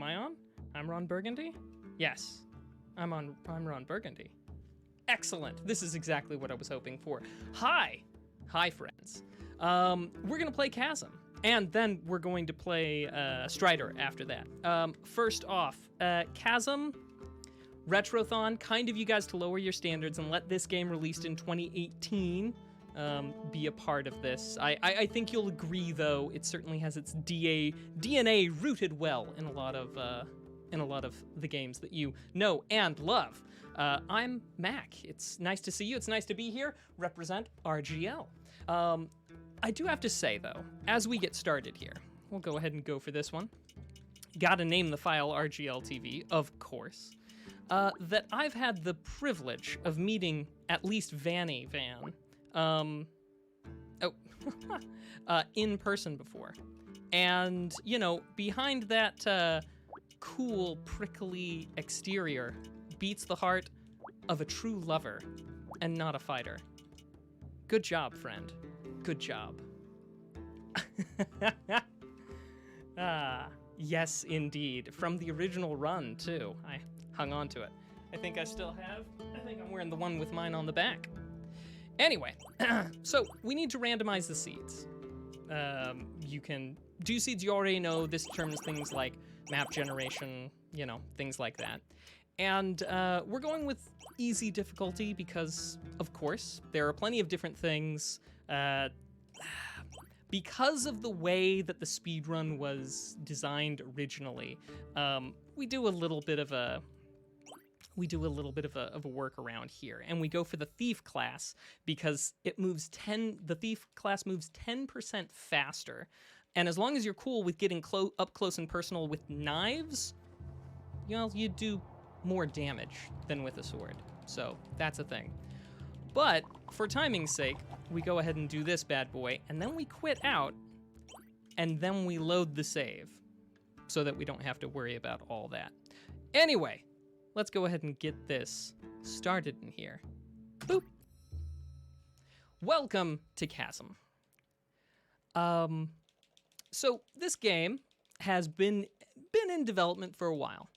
Am I on? I'm Ron Burgundy? Yes, I'm Ron Burgundy. Excellent. This is exactly what I was hoping for. Hi, friends. We're gonna play Chasm, and then we're going to play Strider after that. First off, Chasm, Retrothon, kind of you guys to lower your standards and let this game released in 2018 be a part of this. I think you'll agree, though, it certainly has its DNA rooted well in a lot of the games that you know and love. I'm Mac. It's nice to see you. It's nice to be here. Represent RGL. I do have to say, though, as we get started here, we'll go ahead and go for this one. Gotta name the file RGL TV, of course. That I've had the privilege of meeting at least Vanny Van, in person before. And, you know, behind that cool, prickly exterior beats the heart of a true lover and not a fighter. Good job, friend. Good job. Yes, indeed. From the original run, too. I hung on to it. I think I'm wearing the one with mine on the back. Anyway, so we need to randomize the seeds. You can do seeds you already know. This determines things like map generation, you know, things like that. And we're going with easy difficulty because, of course, there are plenty of different things. Because of the way that the speedrun was designed originally, we do a little bit of a workaround here, and we go for the Thief class because the Thief class moves 10% faster, and as long as you're cool with getting up close and personal with knives, you know, you do more damage than with a sword, so that's a thing. But for timing's sake, we go ahead and do this bad boy, and then we quit out, and then we load the save, so that we don't have to worry about all that. Anyway, let's go ahead and get this started in here. Boop. Welcome to Chasm. So this game has been in development for a while.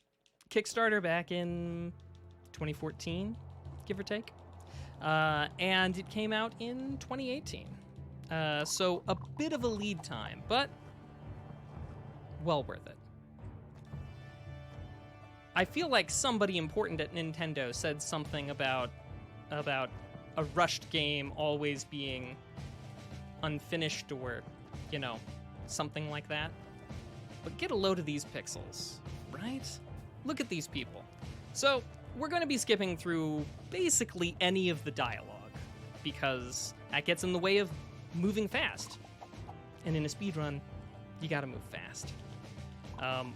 Kickstarter back in 2014, give or take. And it came out in 2018. So a bit of a lead time, but well worth it. I feel like somebody important at Nintendo said something about a rushed game always being unfinished or, you know, something like that. But get a load of these pixels, right? Look at these people. So we're going to be skipping through basically any of the dialogue because that gets in the way of moving fast. And in a speedrun, you gotta move fast.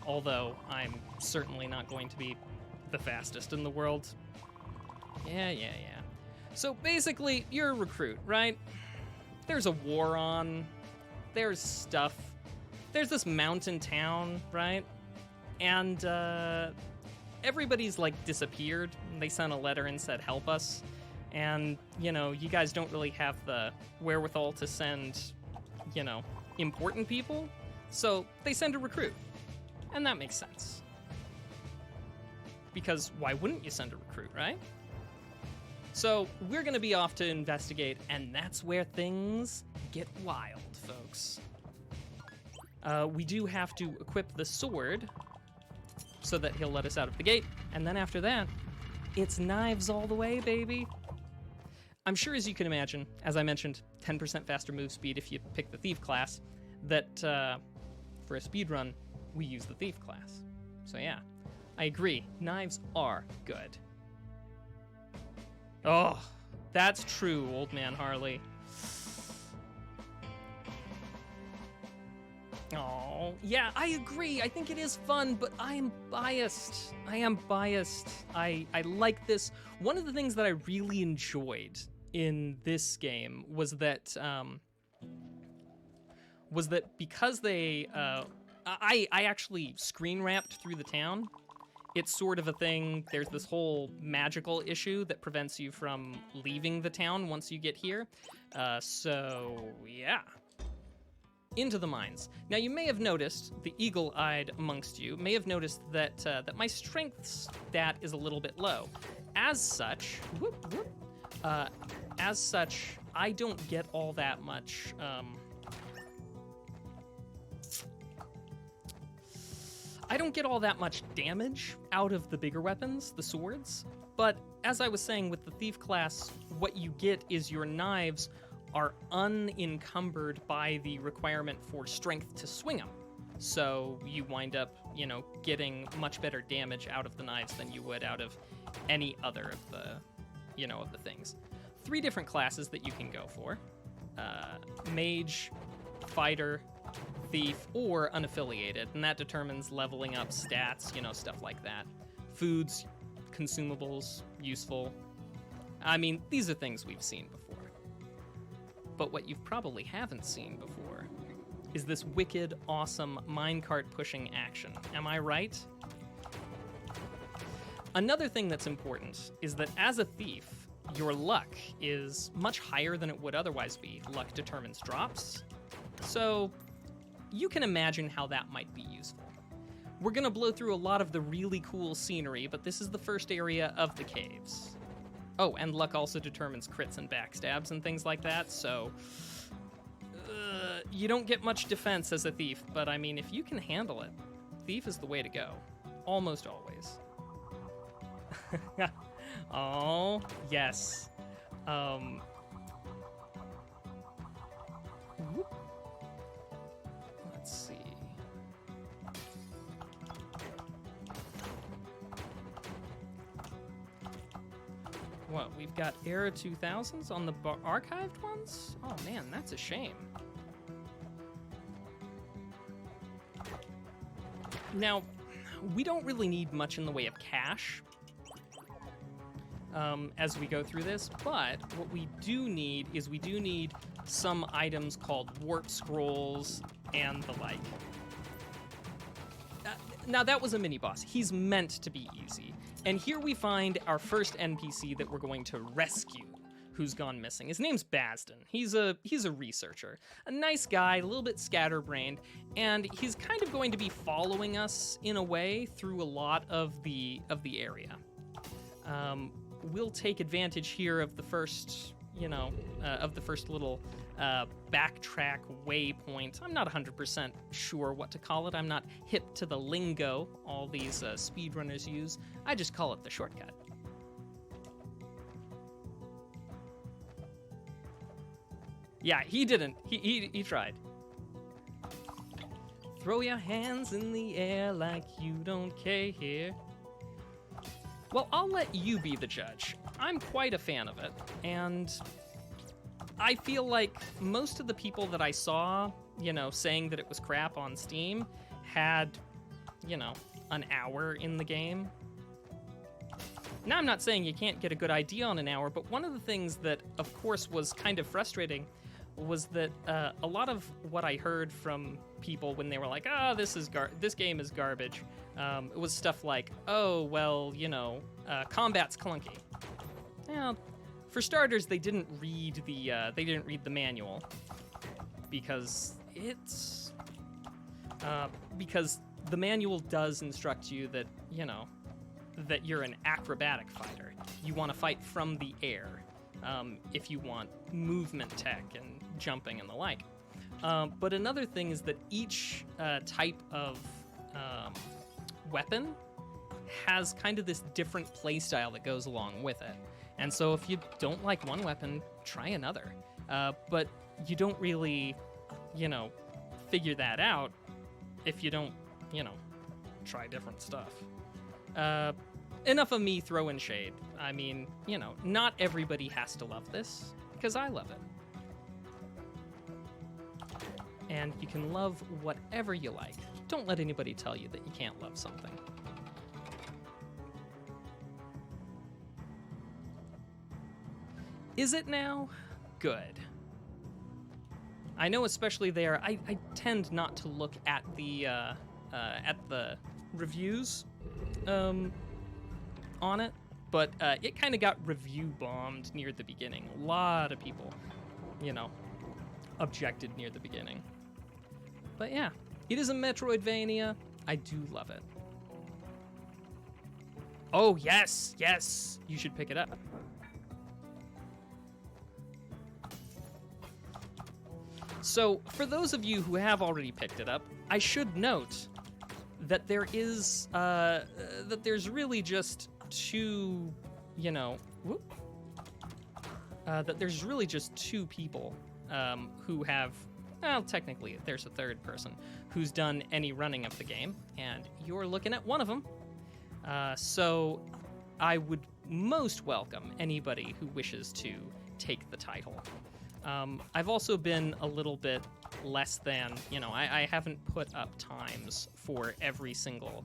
Although I'm certainly not going to be the fastest in the world. Yeah. So basically, you're a recruit, right? There's a war on. There's stuff. There's this mountain town, right? And everybody's like disappeared. They sent a letter and said, help us. And, you know, you guys don't really have the wherewithal to send, you know, important people. So they send a recruit. And that makes sense. Because why wouldn't you send a recruit, right? So we're going to be off to investigate, and that's where things get wild, folks. We do have to equip the sword so that he'll let us out of the gate. And then after that, it's knives all the way, baby. I'm sure, as you can imagine, as I mentioned, 10% faster move speed if you pick the Thief class, that for a speedrun, we use the Thief class. So yeah, I agree. Knives are good. Oh, that's true, old man Harley. Oh, yeah, I agree. I think it is fun, but I am biased. I like this. One of the things that I really enjoyed in this game was that because they I actually screen wrapped through the town. It's sort of a thing. There's this whole magical issue that prevents you from leaving the town once you get here. So yeah. into the mines. Now, you may have noticed, the eagle-eyed amongst you may have noticed that my strength stat is a little bit low. As such, I don't get all that much. I don't get all that much damage out of the bigger weapons, the swords. But as I was saying, with the thief class, what you get is your knives are unencumbered by the requirement for strength to swing them. So you wind up, getting much better damage out of the knives than you would out of any other of the, of the things. 3 different classes that you can go for. Mage, fighter, thief, or unaffiliated, and that determines leveling up stats, stuff like that. Foods, consumables, useful. I mean, these are things we've seen before. But what you probably haven't seen before is this wicked, awesome minecart pushing action. Am I right? Another thing that's important is that as a thief, your luck is much higher than it would otherwise be. Luck determines drops. So you can imagine how that might be useful. We're going to blow through a lot of the really cool scenery, but this is the first area of the caves. Oh, and luck also determines crits and backstabs and things like that, so you don't get much defense as a thief, but I mean, if you can handle it, thief is the way to go. Almost always. Oh, yes. Let's see. What, we've got Era 2000s on the archived ones? Oh man, that's a shame. Now, we don't really need much in the way of cash as we go through this, but what we do need is we do need some items called warp scrolls and the like. Now, that was a mini-boss. He's meant to be easy. And here we find our first NPC that we're going to rescue, who's gone missing. His name's Basden. He's a researcher, a nice guy, a little bit scatterbrained, and he's kind of going to be following us in a way through a lot of the area. We'll take advantage here of the first, little backtrack waypoint. I'm not 100% sure what to call it. I'm not hip to the lingo all these speedrunners use. I just call it the shortcut. Yeah, he didn't. He tried. Throw your hands in the air like you don't care. Well, I'll let you be the judge. I'm quite a fan of it, and I feel like most of the people that I saw, saying that it was crap on Steam had, an hour in the game. Now, I'm not saying you can't get a good idea on an hour, but one of the things that, of course, was kind of frustrating was that a lot of what I heard from people when they were like, this game is garbage, it was stuff like, combat's clunky. Now, for starters, they didn't read the manual because the manual does instruct you that that you're an acrobatic fighter. You want to fight from the air if you want movement tech and jumping and the like. But another thing is that each type of weapon has kind of this different play style that goes along with it. And so if you don't like one weapon, try another. But you don't really, figure that out if you don't, try different stuff. Enough of me throwing shade. I mean, not everybody has to love this, because I love it. And you can love whatever you like. Don't let anybody tell you that you can't love something. Is it now? Good. I know, especially there, I tend not to look at the reviews on it, but it kind of got review bombed near the beginning. A lot of people, objected near the beginning. But yeah, it is a Metroidvania. I do love it. Oh, yes, yes. You should pick it up. So, for those of you who have already picked it up, I should note that there's really just two, that there's really just two people who have, well, technically there's a third person who's done any running of the game, and you're looking at one of them. So I would most welcome anybody who wishes to take the title. I've also been a little bit less than, I haven't put up times for every single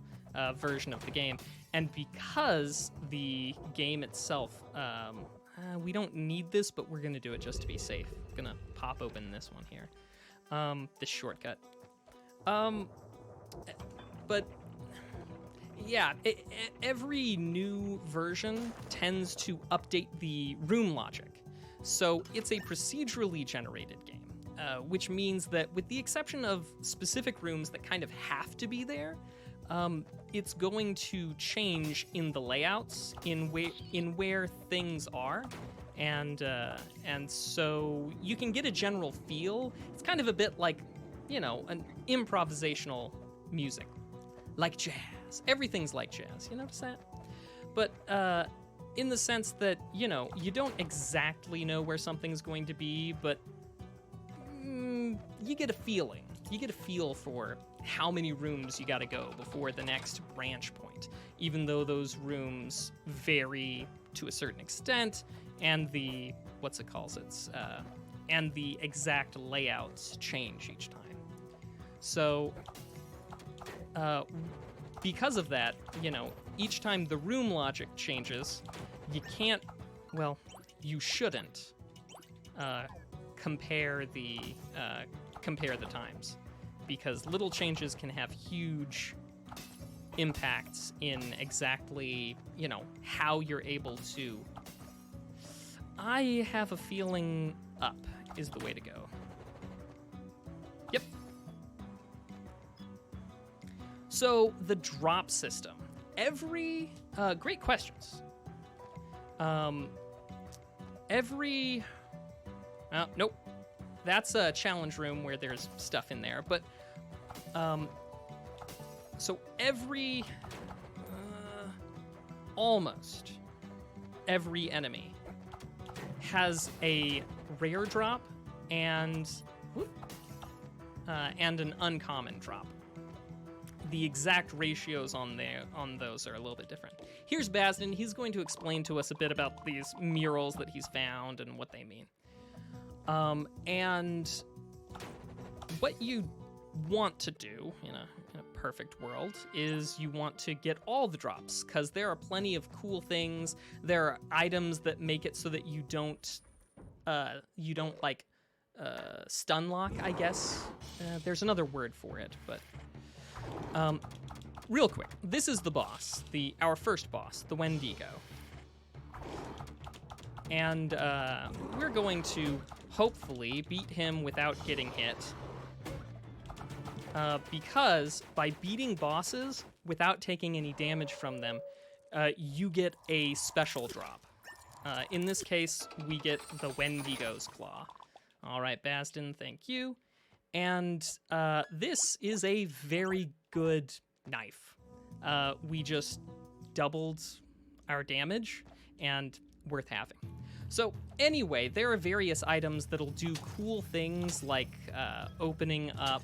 version of the game. And because the game itself, we don't need this, but we're going to do it just to be safe. I'm going to pop open this one here, this shortcut. But yeah, every new version tends to update the room logic. So it's a procedurally generated game, which means that with the exception of specific rooms that kind of have to be there, it's going to change in the layouts, in where things are, and so you can get a general feel. It's kind of a bit like, an improvisational music, like jazz. Everything's like jazz. You notice that? But in the sense that, you don't exactly know where something's going to be, but you get a feeling. You get a feel for how many rooms you got to go before the next branch point, even though those rooms vary to a certain extent, and the and the exact layouts change each time. So, because of that, each time the room logic changes, you shouldn't compare the times, because little changes can have huge impacts in exactly, how you're able to. I have a feeling up is the way to go. Yep. So the drop system. Great questions. Nope. That's a challenge room where there's stuff in there, but, so almost every enemy has a rare drop and an uncommon drop. The exact ratios on those are a little bit different. Here's Basden. He's going to explain to us a bit about these murals that he's found and what they mean. And what you want to do in a perfect world is you want to get all the drops, because there are plenty of cool things. There are items that make it so that you don't stun lock, I guess. There's another word for it, but real quick, this is the boss, our first boss, the Wendigo. And we're going to hopefully beat him without getting hit. Because by beating bosses without taking any damage from them, you get a special drop. In this case, we get the Wendigo's Claw. All right, Basden, thank you. And this is a very good knife. We just doubled our damage, and worth having. So anyway, there are various items that'll do cool things, like opening up,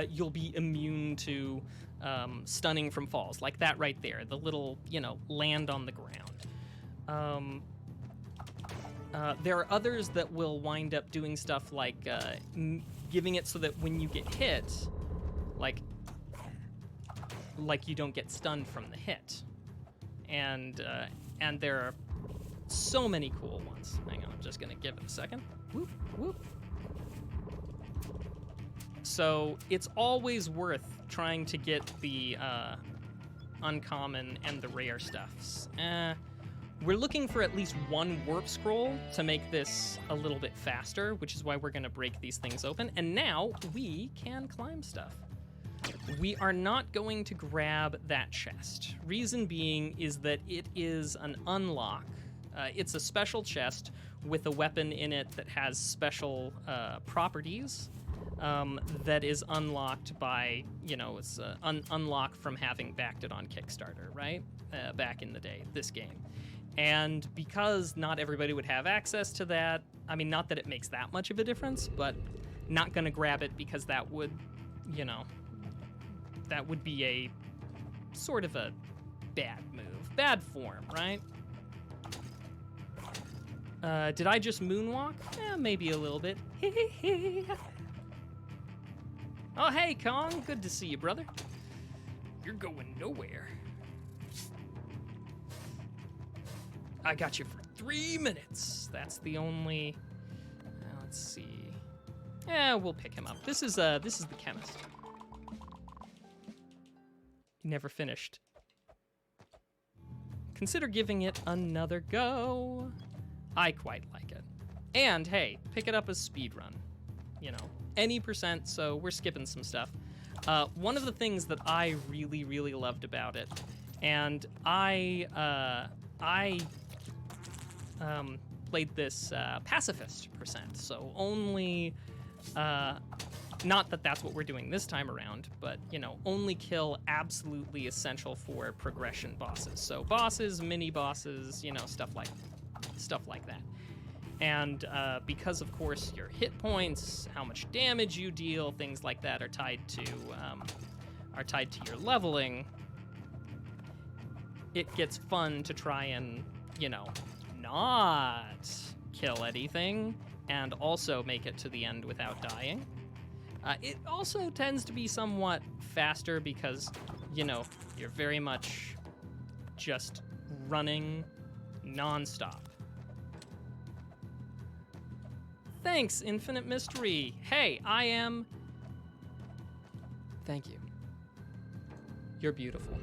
you'll be immune to stunning from falls, like that right there, the little, land on the ground. There are others that will wind up doing stuff like giving it so that when you get hit, like you don't get stunned from the hit. And there are so many cool ones. Hang on, I'm just gonna give it a second. Whoop, whoop. So it's always worth trying to get the uncommon and the rare stuffs. We're looking for at least one warp scroll to make this a little bit faster, which is why we're going to break these things open. And now we can climb stuff. We are not going to grab that chest. Reason being is that it is an unlock. It's a special chest with a weapon in it that has special properties that is unlocked by, it's unlocked from having backed it on Kickstarter, right? Back in the day, this game. And because not everybody would have access to that, I mean, not that it makes that much of a difference, but not going to grab it because that would, that would be a sort of a bad move. Bad form, right? Did I just moonwalk? Maybe a little bit. Oh, hey, Kong. Good to see you, brother. You're going nowhere. I got you for 3 minutes. That's the only... let's see. Yeah, we'll pick him up. This is the chemist. Never finished. Consider giving it another go. I quite like it. And hey, pick it up as speedrun. Any percent, so we're skipping some stuff. One of the things that I really, really loved about it, and I played this pacifist percent, so only, not that that's what we're doing this time around, but, only kill absolutely essential for progression bosses. So bosses, mini-bosses, stuff like that. And because, of course, your hit points, how much damage you deal, things like that are tied to your leveling, it gets fun to try and, not kill anything and also make it to the end without dying. It also tends to be somewhat faster because, you're very much just running nonstop. Thanks, Infinite Mystery. Hey, I am... Thank you. You're beautiful.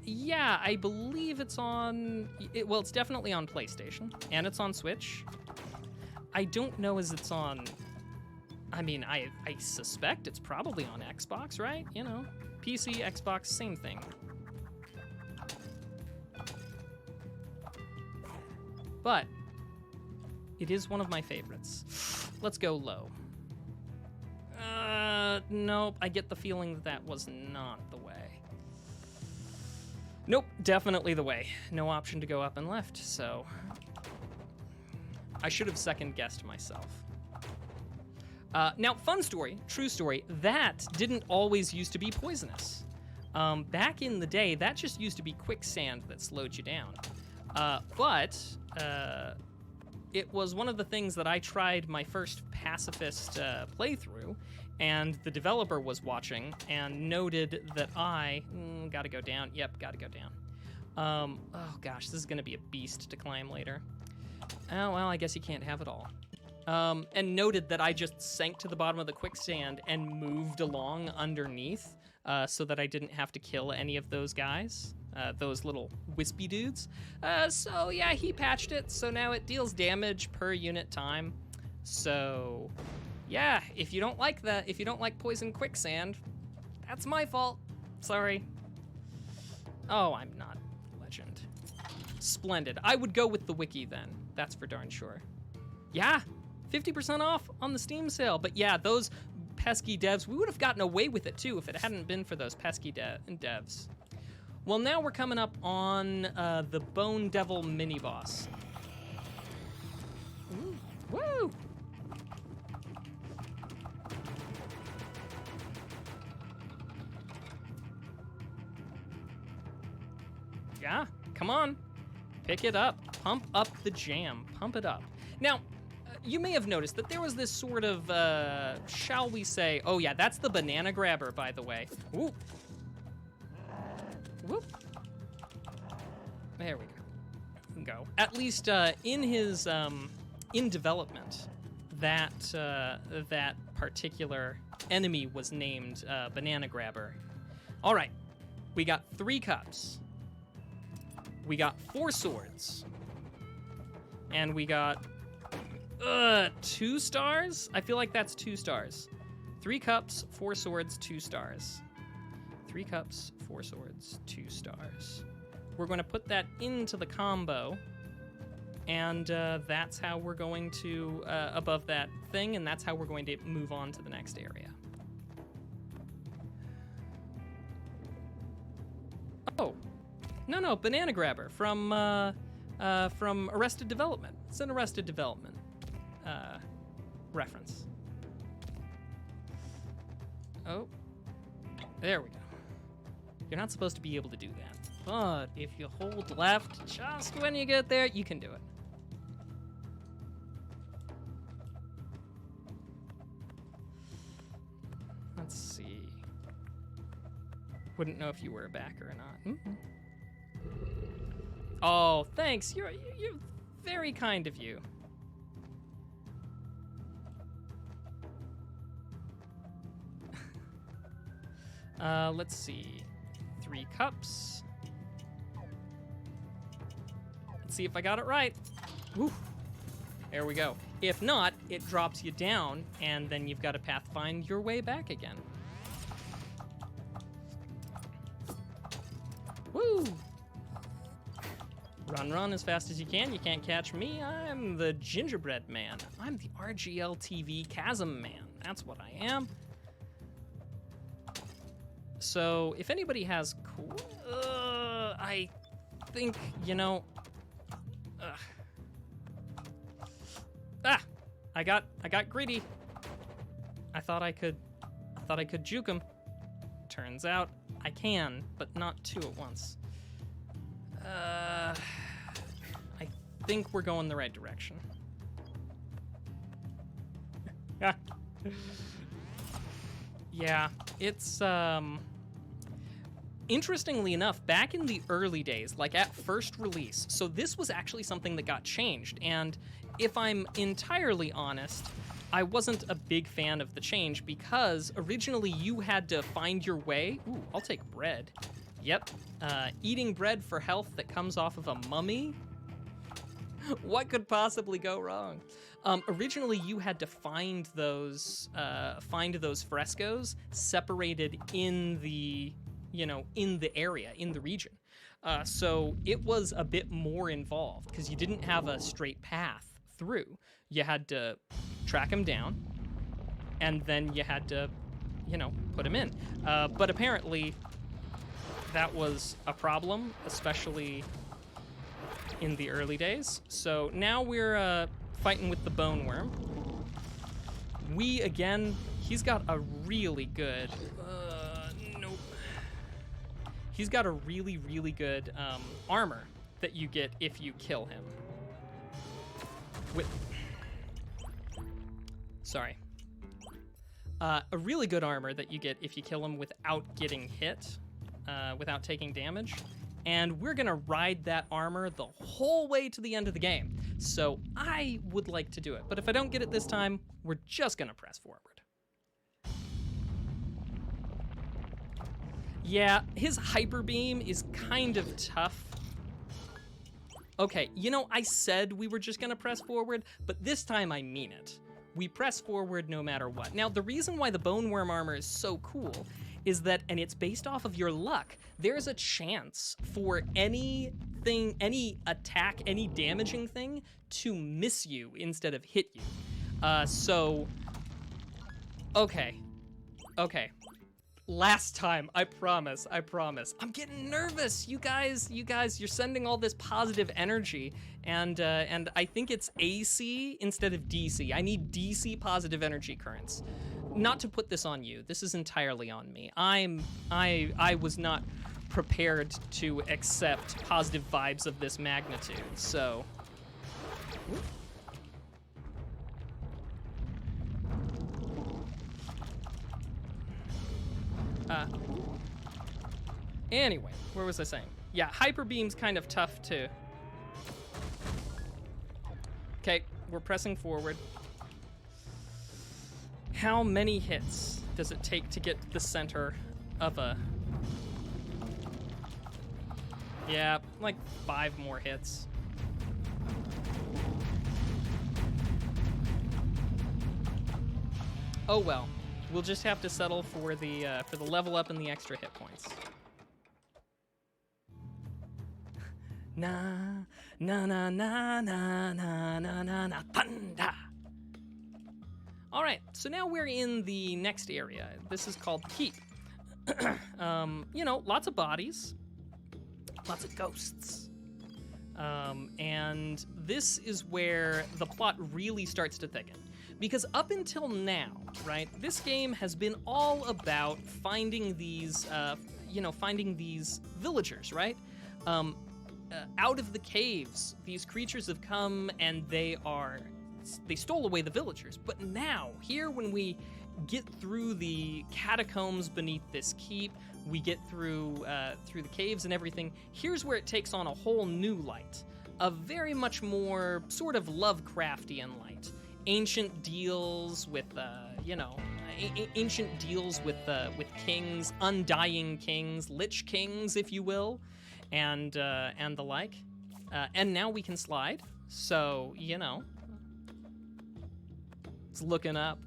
Yeah, I believe it's on... Well, it's definitely on PlayStation, and it's on Switch. I don't know as it's on... I mean, I suspect it's probably on Xbox, right? PC, Xbox, same thing. But it is one of my favorites. Let's go low. Nope. I get the feeling that was not the way. Nope, definitely the way. No option to go up and left, so I should have second-guessed myself. Now, fun story, true story, that didn't always used to be poisonous. Back in the day, that just used to be quicksand that slowed you down. But it was one of the things that I tried my first pacifist playthrough, and the developer was watching and noted that I gotta go down. Yep, gotta go down. Oh gosh, this is gonna be a beast to climb later. Oh well, I guess you can't have it all. And noted that I just sank to the bottom of the quicksand and moved along underneath, so that I didn't have to kill any of those guys. Those little wispy dudes. So yeah, he patched it, so now it deals damage per unit time. So yeah, if you don't like that, if you don't like poison quicksand, that's my fault. Sorry. Oh, I'm not legend. Splendid. I would go with the wiki then. That's for darn sure. Yeah, 50% off on the Steam sale. But yeah, those pesky devs, we would have gotten away with it too if it hadn't been for those pesky devs. Well, now we're coming up on the Bone Devil mini-boss. Woo! Yeah, come on. Pick it up. Pump up the jam. Pump it up. Now, you may have noticed that there was this sort of, shall we say... Oh, yeah, that's the banana grabber, by the way. Ooh. Whoop. There we go. At least in his in development, that particular enemy was named Banana Grabber, All right. We got 3 cups. We got 4 swords. And we got 2 stars? I feel like that's 2 stars. 3 cups, 4 swords, 2 stars. 3 cups, 4 swords, 2 stars. We're going to put that into the combo. And that's how we're going to, above that thing, and that's how we're going to move on to the next area. Oh, no, Banana Grabber from Arrested Development. It's an Arrested Development reference. Oh, there we go. You're not supposed to be able to do that, but if you hold left just when you get there, you can do it. Let's see. Wouldn't know if you were a backer or not. Mm-hmm. Oh, thanks. You're very kind of you. Let's see. 3 cups. Let's see if I got it right. Woo. There we go. If not, it drops you down, and then you've got to pathfind your way back again. Woo! Run as fast as you can. You can't catch me. I'm the gingerbread man. I'm the RGL TV Chasm man. That's what I am. So, if anybody has I think, you know... I got greedy. I thought I could juke him. Turns out I can, but not 2 at once. I think we're going the right direction. Yeah, it's interestingly enough, back in the early days, like at first release, so this was actually something that got changed, and if I'm entirely honest, I wasn't a big fan of the change because originally you had to find your way. Ooh, I'll take bread. Yep. Eating bread for health that comes off of a mummy? What could possibly go wrong? Originally, you had to find those frescoes separated in the, in the area, in the region. So it was a bit more involved because you didn't have a straight path through. You had to track him down, and then you had to, put him in. But apparently, that was a problem, especially in the early days. So now we're fighting with the bone worm. He's got a really good... nope. He's got a really, really good armor that you get if you kill him. A really good armor that you get if you kill him without getting hit, without taking damage. And we're gonna ride that armor the whole way to the end of the game. So I would like to do it, but if I don't get it this time, we're just gonna press forward. Yeah, his hyper beam is kind of tough. Okay, I said we were just gonna press forward, but this time I mean it. We press forward no matter what. Now, the reason why the bone worm armor is so cool is that, and it's based off of your luck, there's a chance for anything, any attack, any damaging thing to miss you instead of hit you. Okay. Last time, I promise. I'm getting nervous, you guys, you're sending all this positive energy, and I think it's AC instead of DC. I need DC positive energy currents. Not to put this on you, this is entirely on me. I was not prepared to accept positive vibes of this magnitude, so... Anyway, where was I saying? Yeah, hyper beam's kind of tough too. Okay, we're pressing forward. How many hits does it take to get to the center of a Yeah, like 5 more hits. Oh well, we'll just have to settle for the level up and the extra hit points. Na na na na na na na na na thunder. All right, so now we're in the next area. This is called Keep. You know, lots of bodies, lots of ghosts. And this is where the plot really starts to thicken. Because up until now, right, this game has been all about finding these, finding these villagers, right? Out of the caves, these creatures have come and they stole away the villagers. But now, here when we get through the catacombs beneath this keep, we get through the caves and everything, here's where it takes on a whole new light. A very much more sort of Lovecraftian light. Ancient deals with, ancient deals with kings, undying kings, lich kings, if you will, and the like. And now we can slide, so, you know, it's looking up.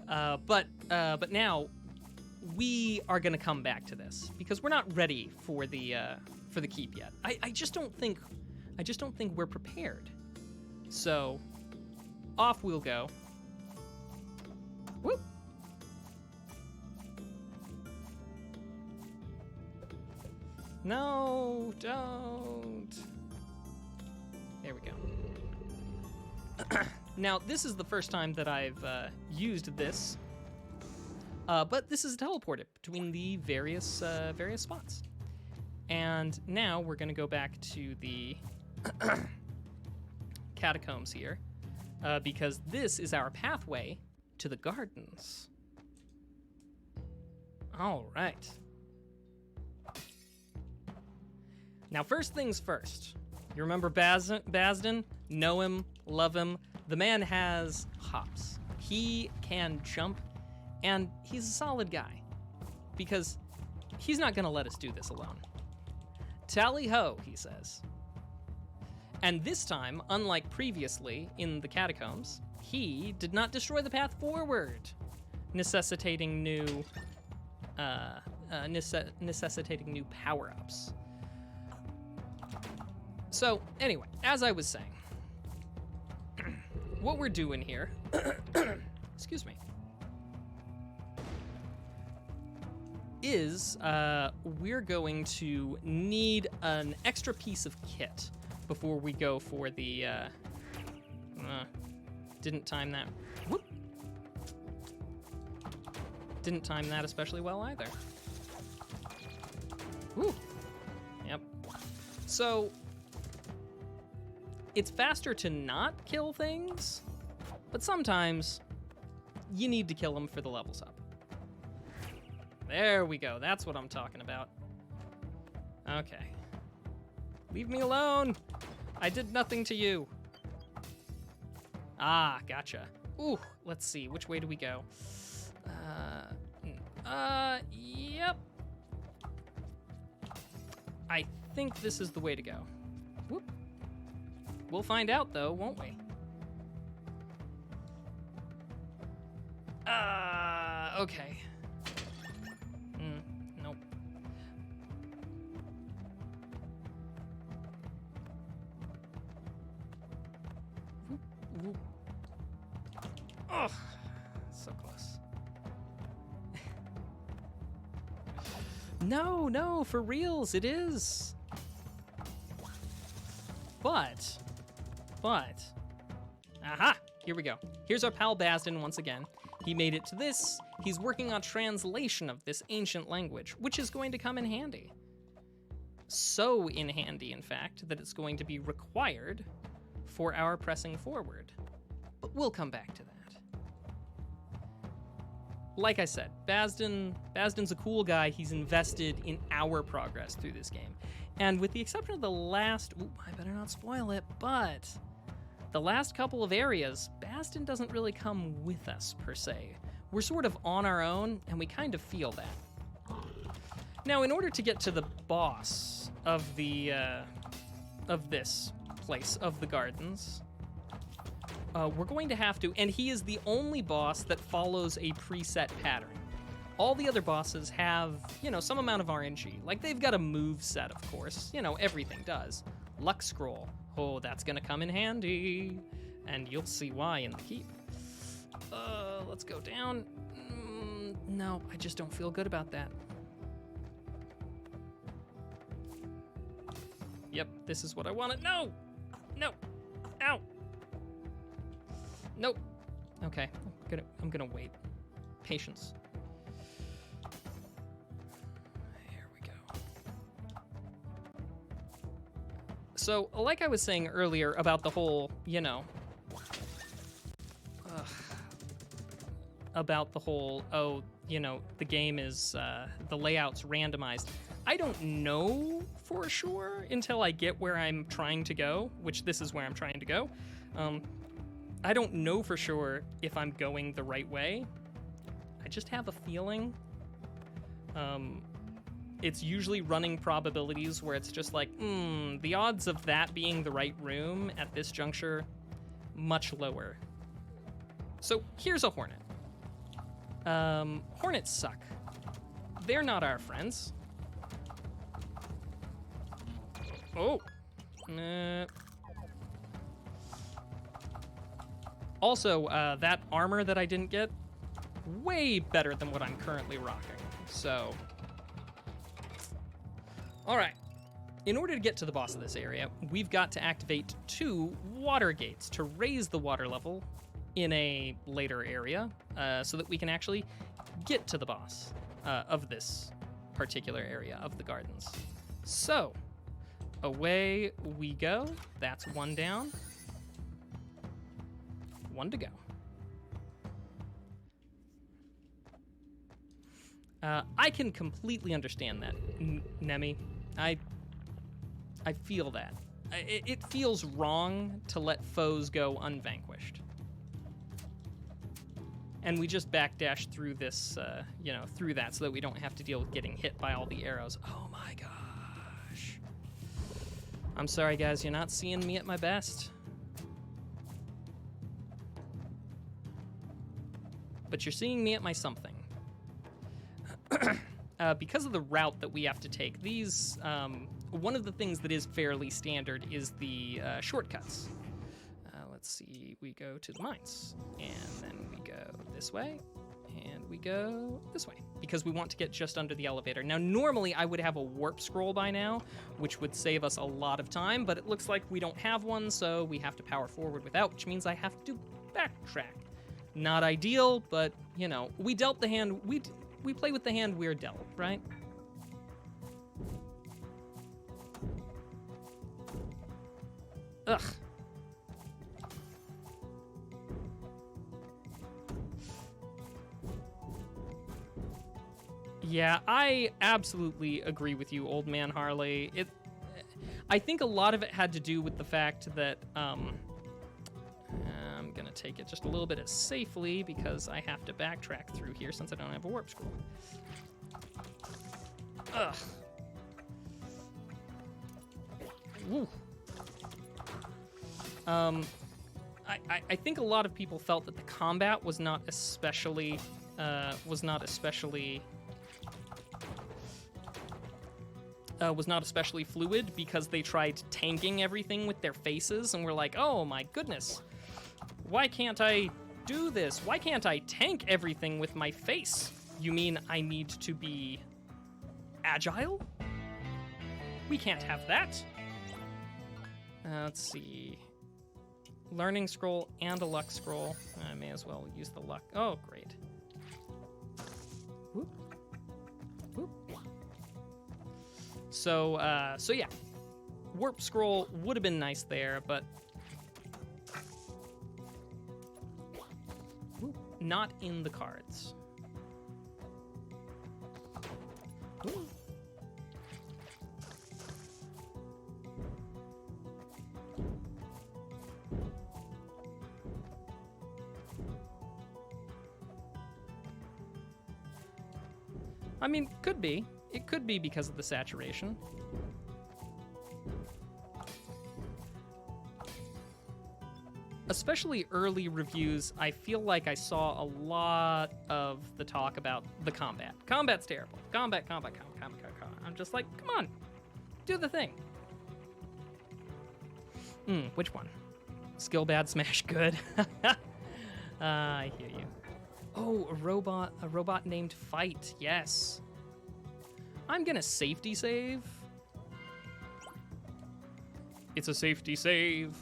But now we are gonna come back to this because we're not ready for the keep yet. I just don't think we're prepared. So off we'll go. Whoop. No, don't. There we go. Now, this is the first time that I've used this, but this is teleported between the various spots. And now we're going to go back to the catacombs here, because this is our pathway to the gardens. All right. Now, first things first. You remember Bazden? Know him, love him. The man has hops. He can jump, and he's a solid guy because he's not going to let us do this alone. Tally ho, he says. And this time, unlike previously in the catacombs, he did not destroy the path forward, necessitating new power-ups. So, anyway, as I was saying, what we're doing here, excuse me, is we're going to need an extra piece of kit before we go for the, didn't time that, whoop. Didn't time that especially well either. Woo. Yep. So, it's faster to not kill things, but sometimes you need to kill them for the levels up. There we go. That's what I'm talking about. Okay. Leave me alone. I did nothing to you. Ah, gotcha. Ooh, let's see. Which way do we go? Yep. I think this is the way to go. Whoop. We'll find out, though, won't we? Okay. Nope. Whoop, whoop. Oh, so close. No, for reals, it is. But, aha, here we go. Here's our pal Bazden once again. He made it to this. He's working on translation of this ancient language, which is going to come in handy. So in handy, in fact, that it's going to be required for our pressing forward. But we'll come back to that. Like I said, Bazden's a cool guy. He's invested in our progress through this game. And with the exception of the last, I better not spoil it, but the last couple of areas, Bazden doesn't really come with us, per se. We're sort of on our own, and we kind of feel that. Now, in order to get to the boss of the of this place of the gardens, we're going to have to, and he is the only boss that follows a preset pattern. All the other bosses have, you know, some amount of RNG. Like, they've got a move set, of course. You know, everything does. Luck scroll. Oh, that's gonna come in handy. And you'll see why in the keep. Let's go down. No, I just don't feel good about that. Yep, this is what I wanted. No! No! Ow! Nope. Okay, I'm gonna wait. Patience. There we go. So, like I was saying earlier about the whole, you know, about the whole, oh, you know, the game is, the layout's randomized. I don't know for sure until I get where I'm trying to go, which this is where I'm trying to go. I don't know for sure if I'm going the right way. I just have a feeling. It's usually running probabilities where it's just like, the odds of that being the right room at this juncture, much lower. So here's a Hornet. Hornets suck. They're not our friends. Oh. Also, that armor that I didn't get, way better than what I'm currently rocking. So, all right. In order to get to the boss of this area, we've got to activate 2 water gates to raise the water level in a later area, so that we can actually get to the boss of this particular area of the gardens. So, away we go. That's 1 down. 1 to go. I can completely understand that, Nemi. I feel that. It feels wrong to let foes go unvanquished. And we just backdash through this, you know, through that so that we don't have to deal with getting hit by all the arrows. Oh my gosh. I'm sorry, guys, you're not seeing me at my best. But you're seeing me at my something. Because of the route that we have to take, these, one of the things that is fairly standard is the shortcuts. Let's see, we go to the mines, and then we go this way, and we go this way, because we want to get just under the elevator. Now, normally I would have a warp scroll by now, which would save us a lot of time, but it looks like we don't have one, so we have to power forward without, which means I have to backtrack. Not ideal, but, you know, we dealt the hand, we play with the hand we're dealt, right? Ugh. Yeah, I absolutely agree with you, old man Harley. I think a lot of it had to do with the fact that, I'm gonna take it just a little bit as safely because I have to backtrack through here since I don't have a warp scroll. Ugh. Woo. I think a lot of people felt that the combat was not especially fluid because they tried tanking everything with their faces and were like, oh my goodness, why can't I do this? Why can't I tank everything with my face? You mean I need to be agile? We can't have that. Let's see. Learning scroll and a luck scroll. I may as well use the luck. Oh, great. Whoop. Whoop. So yeah. Warp scroll would have been nice there, but not in the cards. Ooh. I mean, could be. It could be because of the saturation. Especially early reviews, I feel like I saw a lot of the talk about the combat. Combat's terrible. Combat. I'm just like, come on, do the thing. Which one? Skill bad, smash good. I hear you. Oh, a robot named Fight. Yes. I'm gonna safety save. It's a safety save.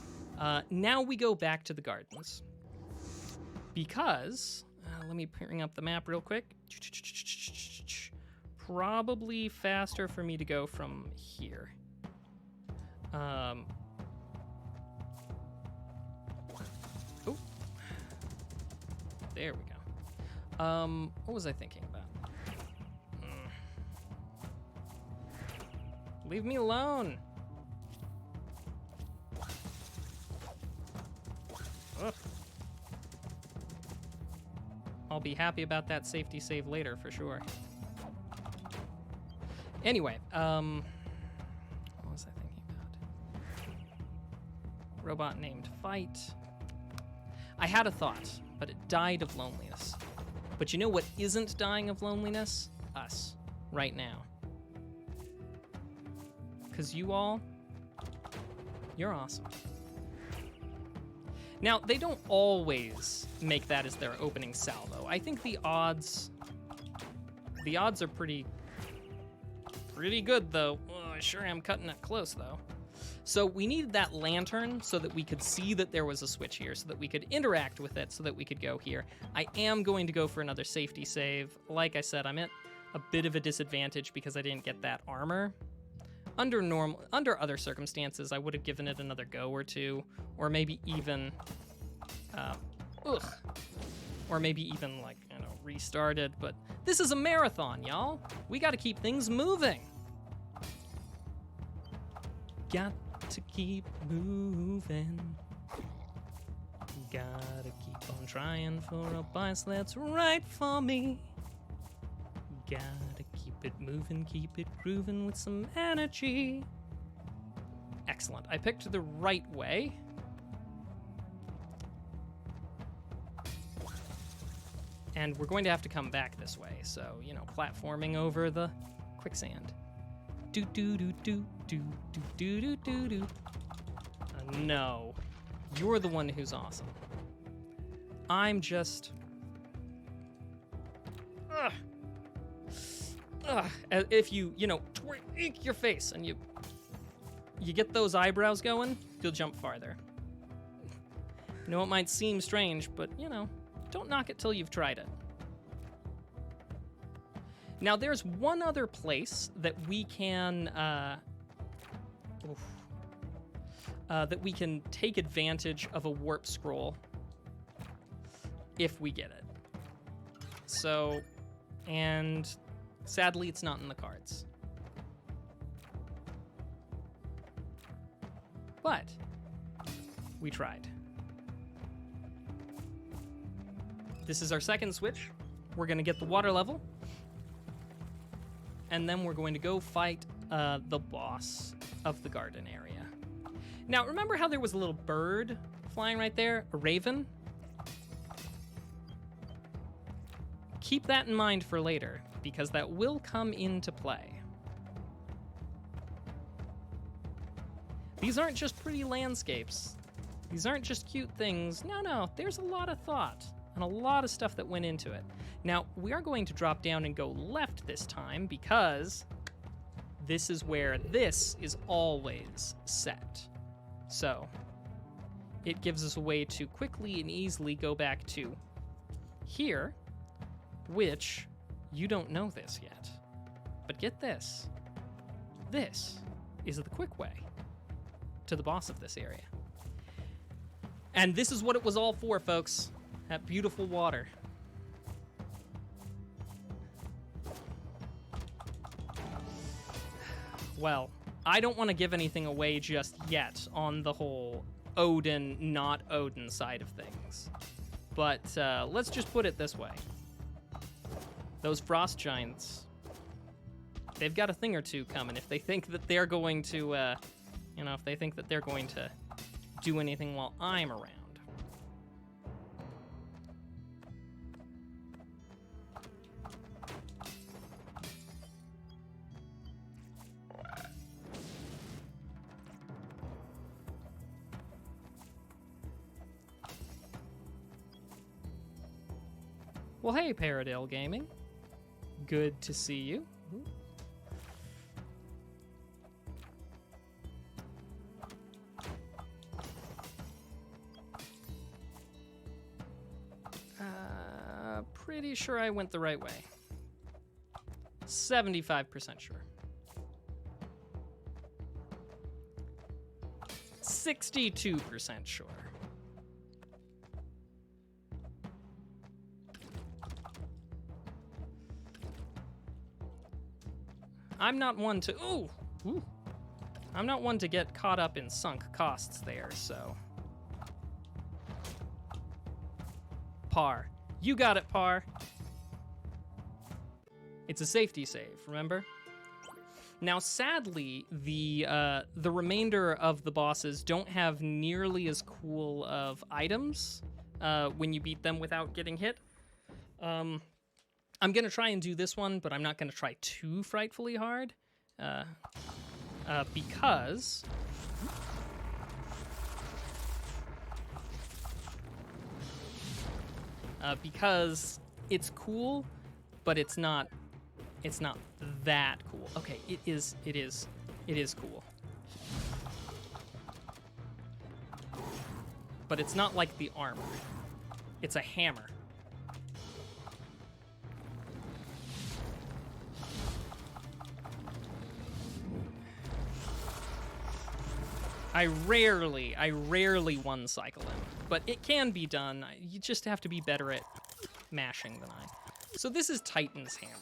Now we go back to the gardens. Because, let me bring up the map real quick. Probably faster for me to go from here. Oh. There we go. What was I thinking about? Leave me alone. Ugh. I'll be happy about that safety save later for sure. Anyway, what was I thinking about? Robot named Fight. I had a thought, but it died of loneliness. But you know what isn't dying of loneliness? Us, right now. Because you all, you're awesome. Now, they don't always make that as their opening salvo. I think the odds are pretty good, though. Oh, I sure am cutting it close, though. So we needed that lantern so that we could see that there was a switch here, so that we could interact with it, so that we could go here. I am going to go for another safety save. Like I said, I'm at a bit of a disadvantage because I didn't get that armor. Under other circumstances, I would have given it another go or two, or maybe even, or maybe even like, restarted. But this is a marathon, y'all. We got to keep things moving. Got to keep moving. Gotta keep on trying for a bias that's right for me. Gotta keep it moving, keep it grooving with some energy. Excellent. I picked the right way. And we're going to have to come back this way. So, platforming over the quicksand. Do do do do do do do do do do. No. You're the one who's awesome. I'm just... if you, tweak your face and you get those eyebrows going, you'll jump farther. I know it might seem strange, but, don't knock it till you've tried it. Now, there's one other place that we can, take advantage of a warp scroll if we get it. So, and sadly, it's not in the cards. But we tried. This is our second switch. We're going to get the water level. And then we're going to go fight the boss of the garden area. Now, remember how there was a little bird flying right there? A raven? Keep that in mind for later, because that will come into play. These aren't just pretty landscapes. These aren't just cute things. No, there's a lot of thought and a lot of stuff that went into it. Now, we are going to drop down and go left this time because this is where this is always set. So, it gives us a way to quickly and easily go back to here, which you don't know this yet. But get this. This is the quick way to the boss of this area. And this is what it was all for, folks. That beautiful water. Well, I don't want to give anything away just yet on the whole Odin, not Odin side of things. But let's just put it this way. Those frost giants, they've got a thing or two coming. If they think that they're going to, if they think that they're going to do anything while I'm around. Well, hey, Paradale Gaming. Good to see you. Pretty sure I went the right way. 75% sure. 62% sure. I'm not one to, I'm not one to get caught up in sunk costs there, so. Par. You got it, Par. It's a safety save, remember? Now, sadly, the remainder of the bosses don't have nearly as cool of items when you beat them without getting hit. I'm going to try and do this one, but I'm not going to try too frightfully hard because it's cool, but it's not that cool. Okay, it is cool. But it's not like the armor. It's a hammer. I rarely one cycle him, but it can be done. You just have to be better at mashing than I. So this is Titan's Hammer.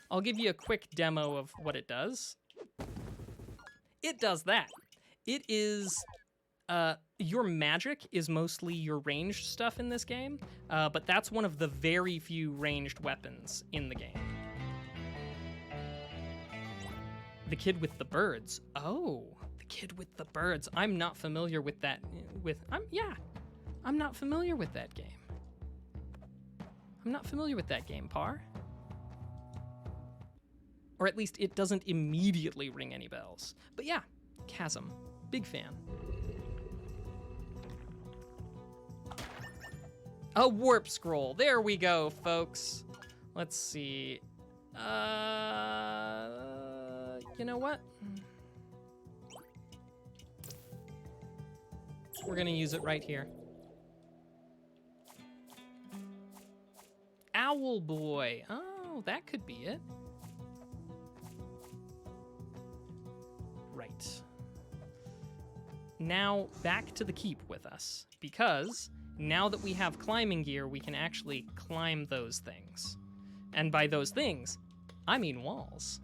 I'll give you a quick demo of what it does. It does that. It is, your magic is mostly your ranged stuff in this game, but that's one of the very few ranged weapons in the game. The kid with the birds. Oh. Kid with the birds. I'm not familiar with that. I'm not familiar with that game. I'm not familiar with that game, Par. Or at least it doesn't immediately ring any bells. But yeah, Chasm. Big fan. A warp scroll. There we go, folks. Let's see. You know what? We're gonna use it right here. Owl Boy. Oh, that could be it. Right. Now back to the keep with us, because now that we have climbing gear, we can actually climb those things. And by those things, I mean walls.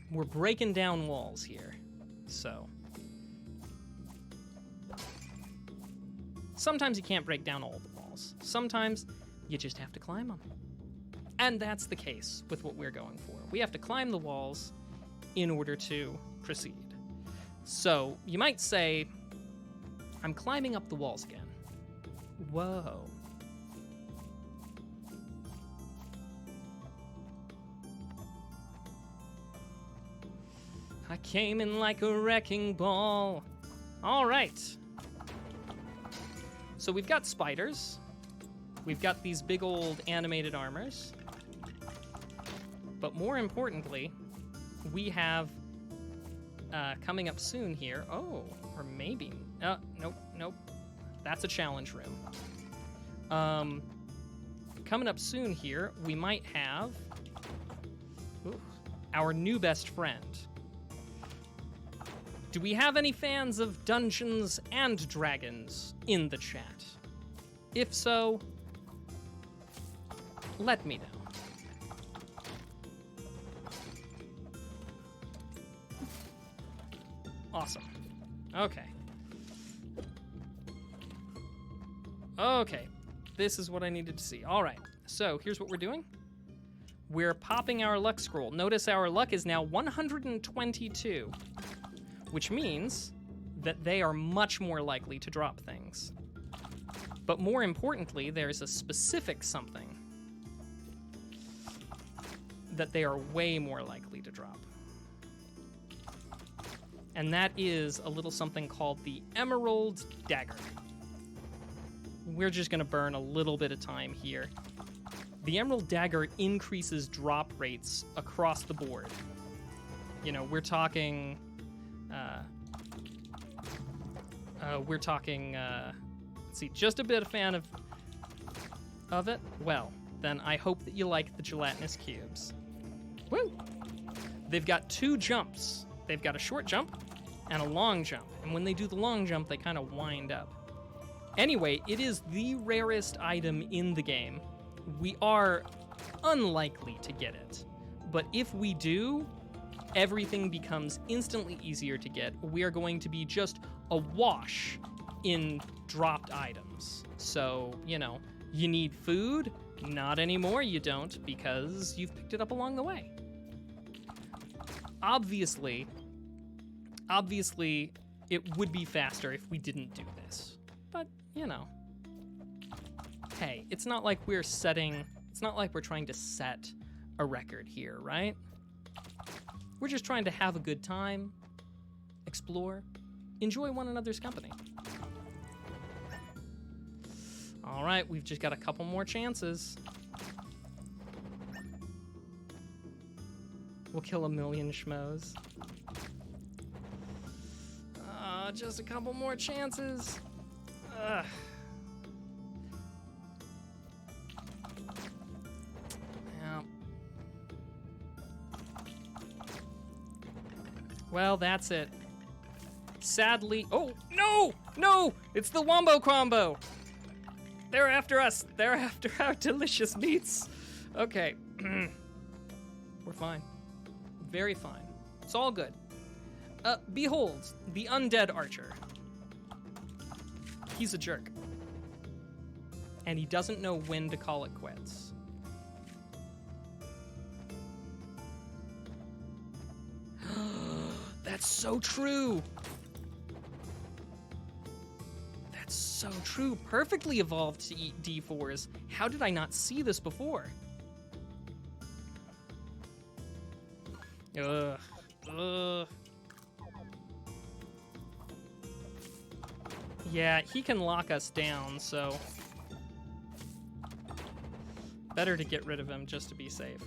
We're breaking down walls here, so. Sometimes you can't break down all the walls. Sometimes you just have to climb them. And that's the case with what we're going for. We have to climb the walls in order to proceed. So you might say, I'm climbing up the walls again. Whoa. I came in like a wrecking ball. All right. So we've got spiders. We've got these big old animated armors. But more importantly, we have coming up soon here. Oh, or maybe. Nope. That's a challenge room. Coming up soon here, we might have our new best friend. Do we have any fans of Dungeons and Dragons in the chat? If so, let me know. Awesome. Okay. Okay. This is what I needed to see. All right. So here's what we're doing. we're popping our luck scroll. Notice our luck is now 122, which means that they are much more likely to drop things. But more importantly, there's a specific something that they are way more likely to drop. And that is a little something called the Emerald Dagger. We're just going to burn a little bit of time here. The Emerald Dagger increases drop rates across the board. You know, we're talking... let's see, just a bit of fan of it. Well, then I hope that you like the gelatinous cubes. Woo! They've got 2 jumps. They've got a short jump and a long jump. And when they do the long jump, they kind of wind up. Anyway, it is the rarest item in the game. We are unlikely to get it. But if we do, everything becomes instantly easier to get. We are going to be just awash in dropped items. So, you know, you need food? Not anymore, you don't, because you've picked it up along the way. Obviously, it would be faster if we didn't do this. But, you know. Hey, it's not like we're trying to set a record here, right? We're just trying to have a good time, explore, enjoy one another's company. All right, we've just got a couple more chances. We'll kill a million schmoes. Just a couple more chances. Ugh. Yeah. Well, that's it. Sadly... Oh, no! No! It's the Wombo Combo! They're after us. They're after our delicious meats. Okay. We're fine. Very fine. It's all good. Behold, the undead archer. He's a jerk. And he doesn't know when to call it quits. That's so true. That's so true. Perfectly evolved to eat D4s. How did I not see this before? Ugh. Yeah, he can lock us down, so better to get rid of him just to be safe.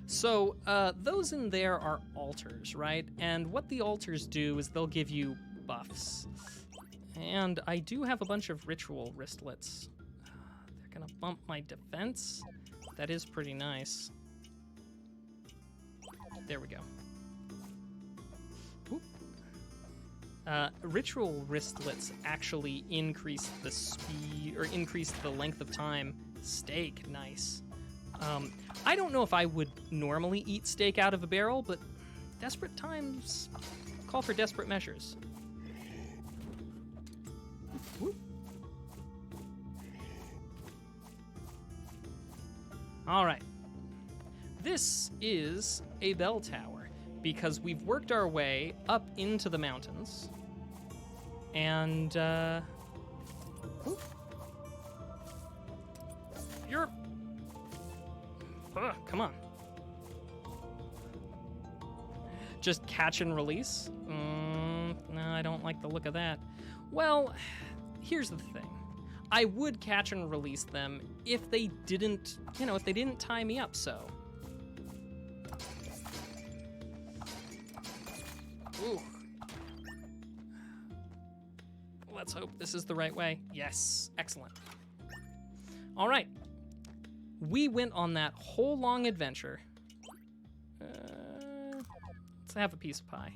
So, those in there are altars, right? And what the altars do is they'll give you buffs. And I do have a bunch of ritual wristlets. They're gonna bump my defense. That is pretty nice. There we go. Ritual wristlets actually increase the speed, or increase the length of time. Steak, nice. I don't know if I would normally eat steak out of a barrel, but desperate times call for desperate measures. Whoop. All right. This is a bell tower, because we've worked our way up into the mountains, and, you're... come on. Just catch and release? No, I don't like the look of that. Well, here's the thing. I would catch and release them if they didn't, if they didn't tie me up so. Ooh. Let's hope this is the right way. Yes, excellent. All right. We went on that whole long adventure. Let's have a piece of pie.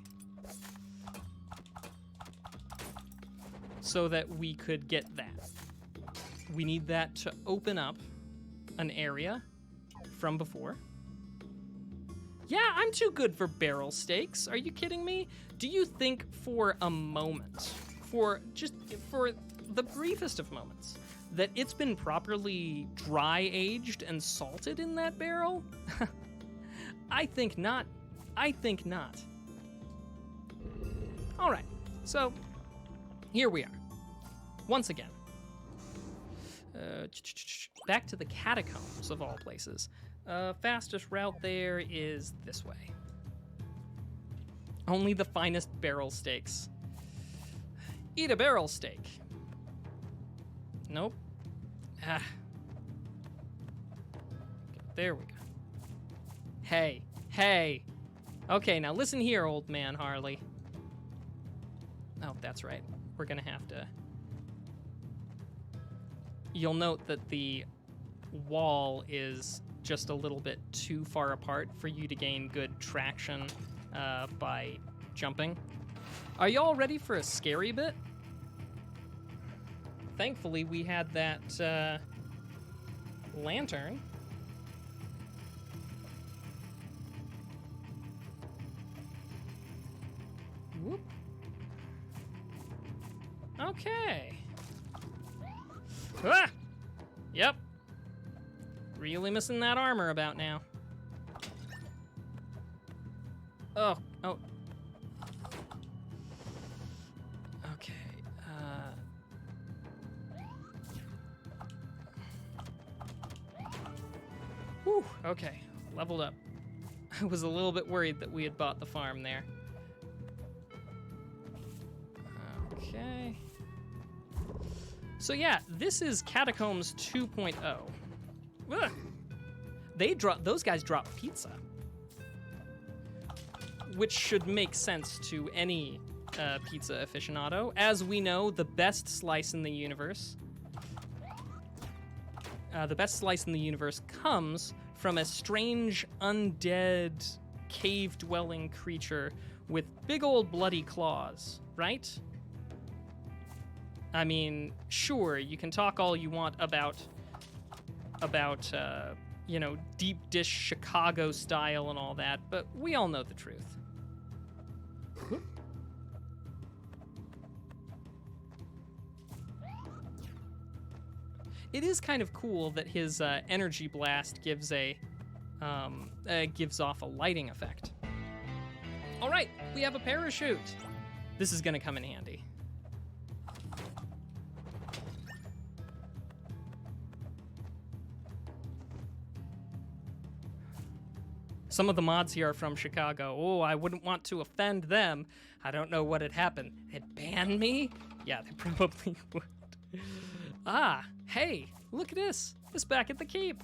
So that we could get that. We need that to open up an area from before. Yeah, I'm too good for barrel steaks. Are you kidding me? Do you think for a moment, for the briefest of moments, that it's been properly dry aged and salted in that barrel? I think not. I think not. All right, so here we are. Once again. Back to the catacombs, of all places. Fastest route there is this way. Only the finest barrel steaks. Eat a barrel steak. Nope. Ah. There we go. Hey, hey. Okay, now listen here, old man Harley. Oh, that's right. We're gonna have to... You'll note that the wall is just a little bit too far apart for you to gain good traction by jumping. Are y'all ready for a scary bit? Thankfully, we had that lantern. Whoop. Okay. Ah! Yep. Really missing that armor about now. Oh. Okay. Whew, okay. Leveled up. I was a little bit worried that we had bought the farm there. Okay. So yeah, this is Catacombs 2.0. Ugh. Those guys drop pizza, which should make sense to any pizza aficionado. As we know, the best slice in the universe comes from a strange undead cave-dwelling creature with big old bloody claws, right? I mean, sure, you can talk all you want about you know, deep dish Chicago style and all that, but we all know the truth. It is kind of cool that his energy blast gives off a lighting effect. All right, we have a parachute. This is gonna come in handy. Some of the mods here are from Chicago. Oh, I wouldn't want to offend them. I don't know what had happened. They'd ban me? Yeah, they probably would. Ah, hey, look at this. This back at the keep.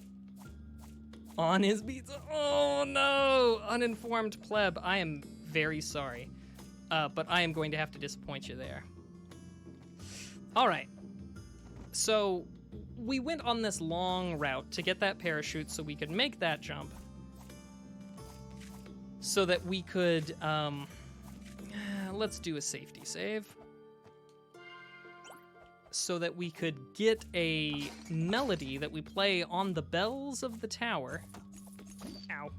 On his pizza. Oh no, uninformed pleb. I am very sorry, but I am going to have to disappoint you there. All right, so we went on this long route to get that parachute so we could make that jump. So that we could, let's do a safety save. So that we could get a melody that we play on the bells of the tower. Ow.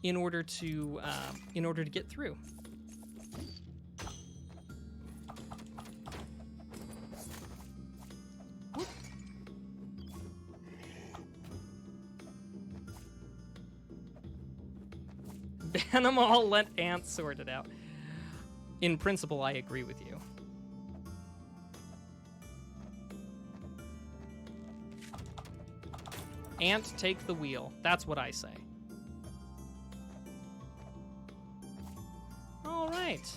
In order to get through. Whoop. Ban them all, let ants sort it out. In principle, I agree with you. Ant, take the wheel. That's what I say. All right.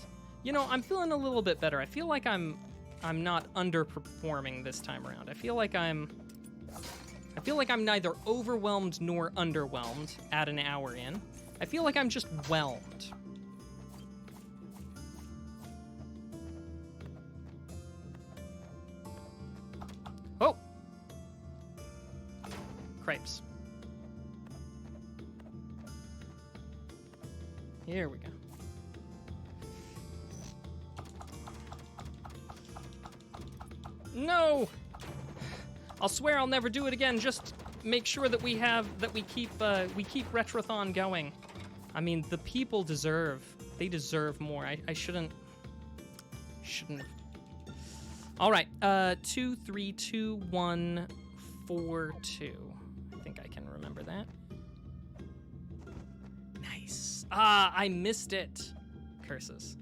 You know, I'm feeling a little bit better. I feel like I'm not underperforming this time around. I feel like I'm neither overwhelmed nor underwhelmed at an hour in. I feel like I'm just whelmed. Oh! Crepes. Here we go. No! I'll swear I'll never do it again. Just make sure that we keep Retrothon going. I mean, the people deserve more. I shouldn't have. All right, 2, 3, 2, 1, 4, 2. I think I can remember that. Nice. Ah, I missed it. Curses.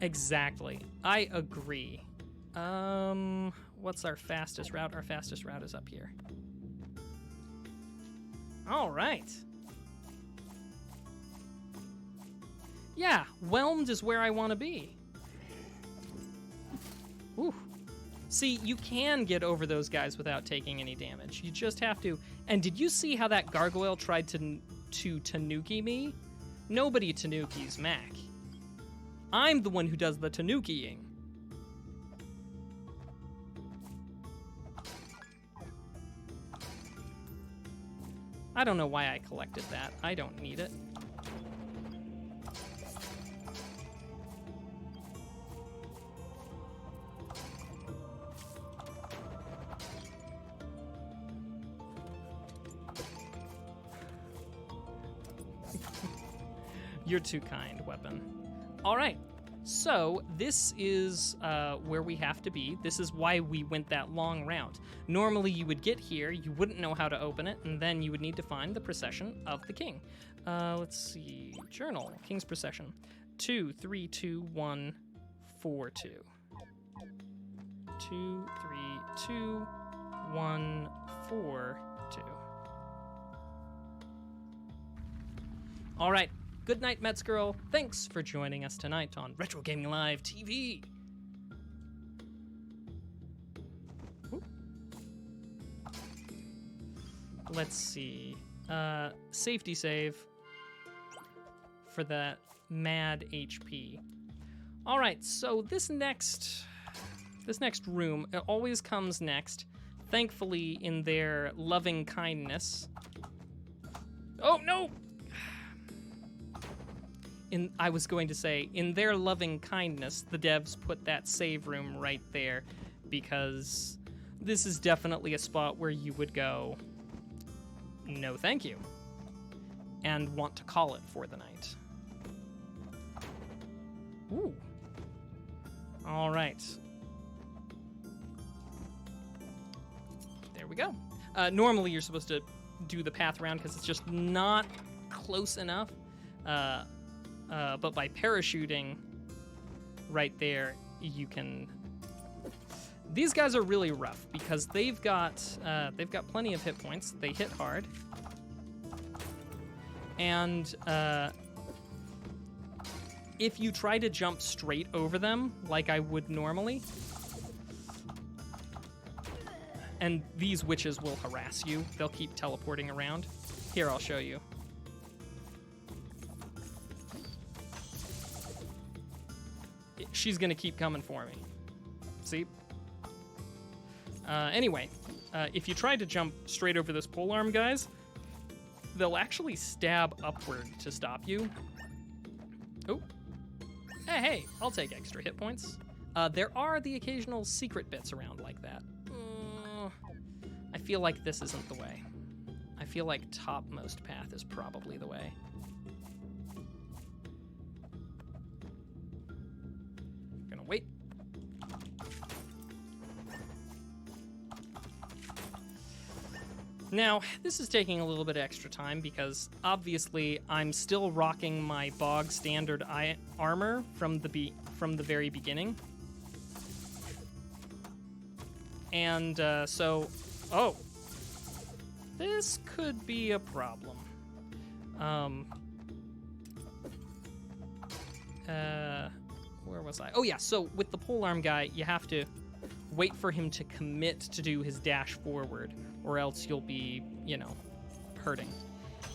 Exactly. I agree. What's our fastest route? Our fastest route is up here. All right. Yeah, whelmed is where I want to be. Ooh. See, you can get over those guys without taking any damage. You just have to. And did you see how that gargoyle tried to tanuki me? Nobody tanukis Mac. I'm the one who does the tanukiing. I don't know why I collected that. I don't need it. You're too kind, weapon. All right, so this is where we have to be. This is why we went that long route. Normally you would get here, you wouldn't know how to open it, and then you would need to find the procession of the king. Let's see, journal, king's procession. 2, 3, 2, 1, 4, 2. 2, 3, 2, 1, 4, 2. All right. Good night, Mets girl. Thanks for joining us tonight on Retro Gaming Live TV. Ooh. Let's see. Safety save for that mad HP. All right, so this next room, it always comes next. Thankfully, in their loving kindness. Oh no! I was going to say, in their loving kindness, the devs put that save room right there because this is definitely a spot where you would go, no thank you, and want to call it for the night. Ooh. All right. There we go. Normally you're supposed to do the path around because it's just not close enough. But by parachuting right there, you can... These guys are really rough because they've got plenty of hit points. They hit hard. And if you try to jump straight over them, like I would normally, and these witches will harass you. They'll keep teleporting around. Here, I'll show you. She's gonna keep coming for me. See? Anyway, if you try to jump straight over this polearm guys, they'll actually stab upward to stop you. Oh. Hey, I'll take extra hit points. There are the occasional secret bits around like that. I feel like this isn't the way. I feel like topmost path is probably the way. Wait. Now, this is taking a little bit of extra time because obviously I'm still rocking my bog standard armor from the very beginning. And so, oh, this could be a problem. Where was I? Oh yeah, so with the polearm guy, you have to wait for him to commit to do his dash forward, or else you'll be, hurting.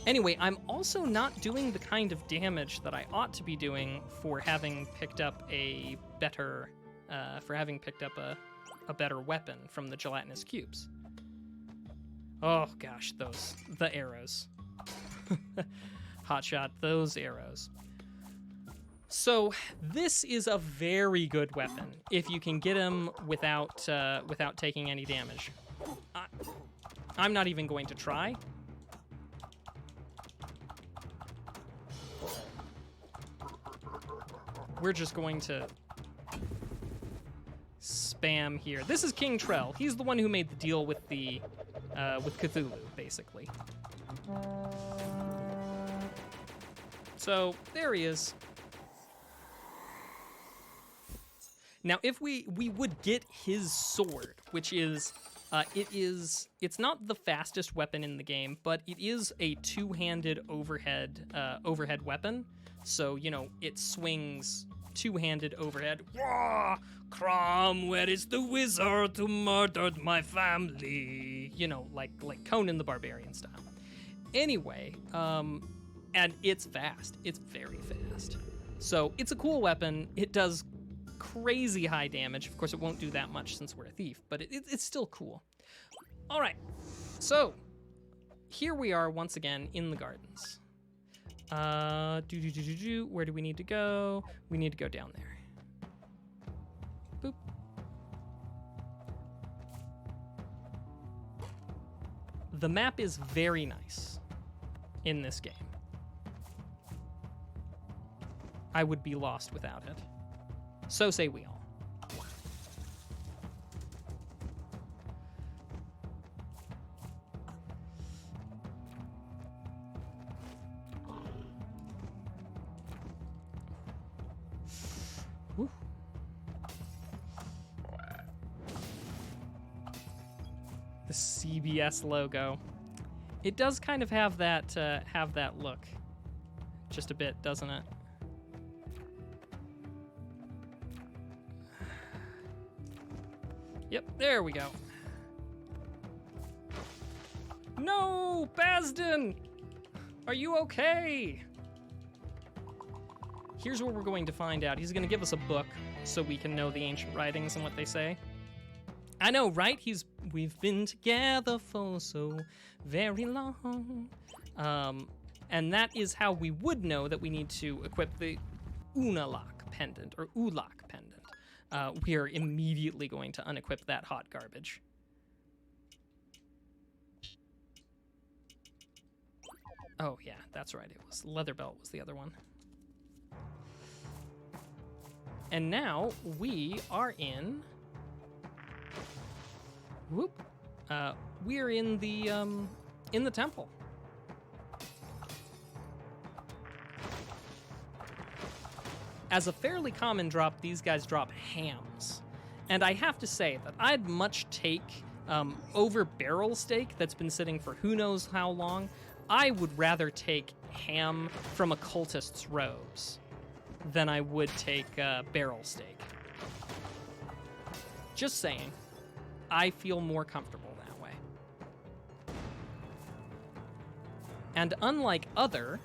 Anyway, I'm also not doing the kind of damage that I ought to be doing for having picked up a better, a better weapon from the gelatinous cubes. Oh gosh, the arrows. Hotshot, those arrows. So this is a very good weapon if you can get him without taking any damage. I'm not even going to try. We're just going to spam here. This is King Trell. He's the one who made the deal with the with Cthulhu, basically. So there he is. Now, if we would get his sword, which is, it's not the fastest weapon in the game, but it is a two-handed overhead weapon. So, you know, it swings two-handed overhead. Wah! Cromwell is the wizard who murdered my family. You know, like Conan the Barbarian style. Anyway, and it's fast. It's very fast. So it's a cool weapon. It does crazy high damage. Of course, it won't do that much since we're a thief, but it's still cool. All right, so here we are once again in the gardens. Where do we need to go? We need to go down there. Boop. The map is very nice in this game. I would be lost without it. So say we all. Woo. The CBS logo. It does kind of have that look. Just a bit, doesn't it? Yep, there we go. No, Basden! Are you okay? Here's what we're going to find out. He's going to give us a book so we can know the ancient writings and what they say. I know, right? We've been together for so very long. And that is how we would know that we need to equip the Unalak pendant, or Ulak pendant. We are immediately going to unequip that hot garbage. Oh yeah, that's right. It was leather belt was the other one. And now we are in. Whoop. We're in the temple. As a fairly common drop, these guys drop hams. And I have to say that I'd much take, over barrel steak that's been sitting for who knows how long, I would rather take ham from a cultist's robes than I would take barrel steak. Just saying. I feel more comfortable that way. And unlike other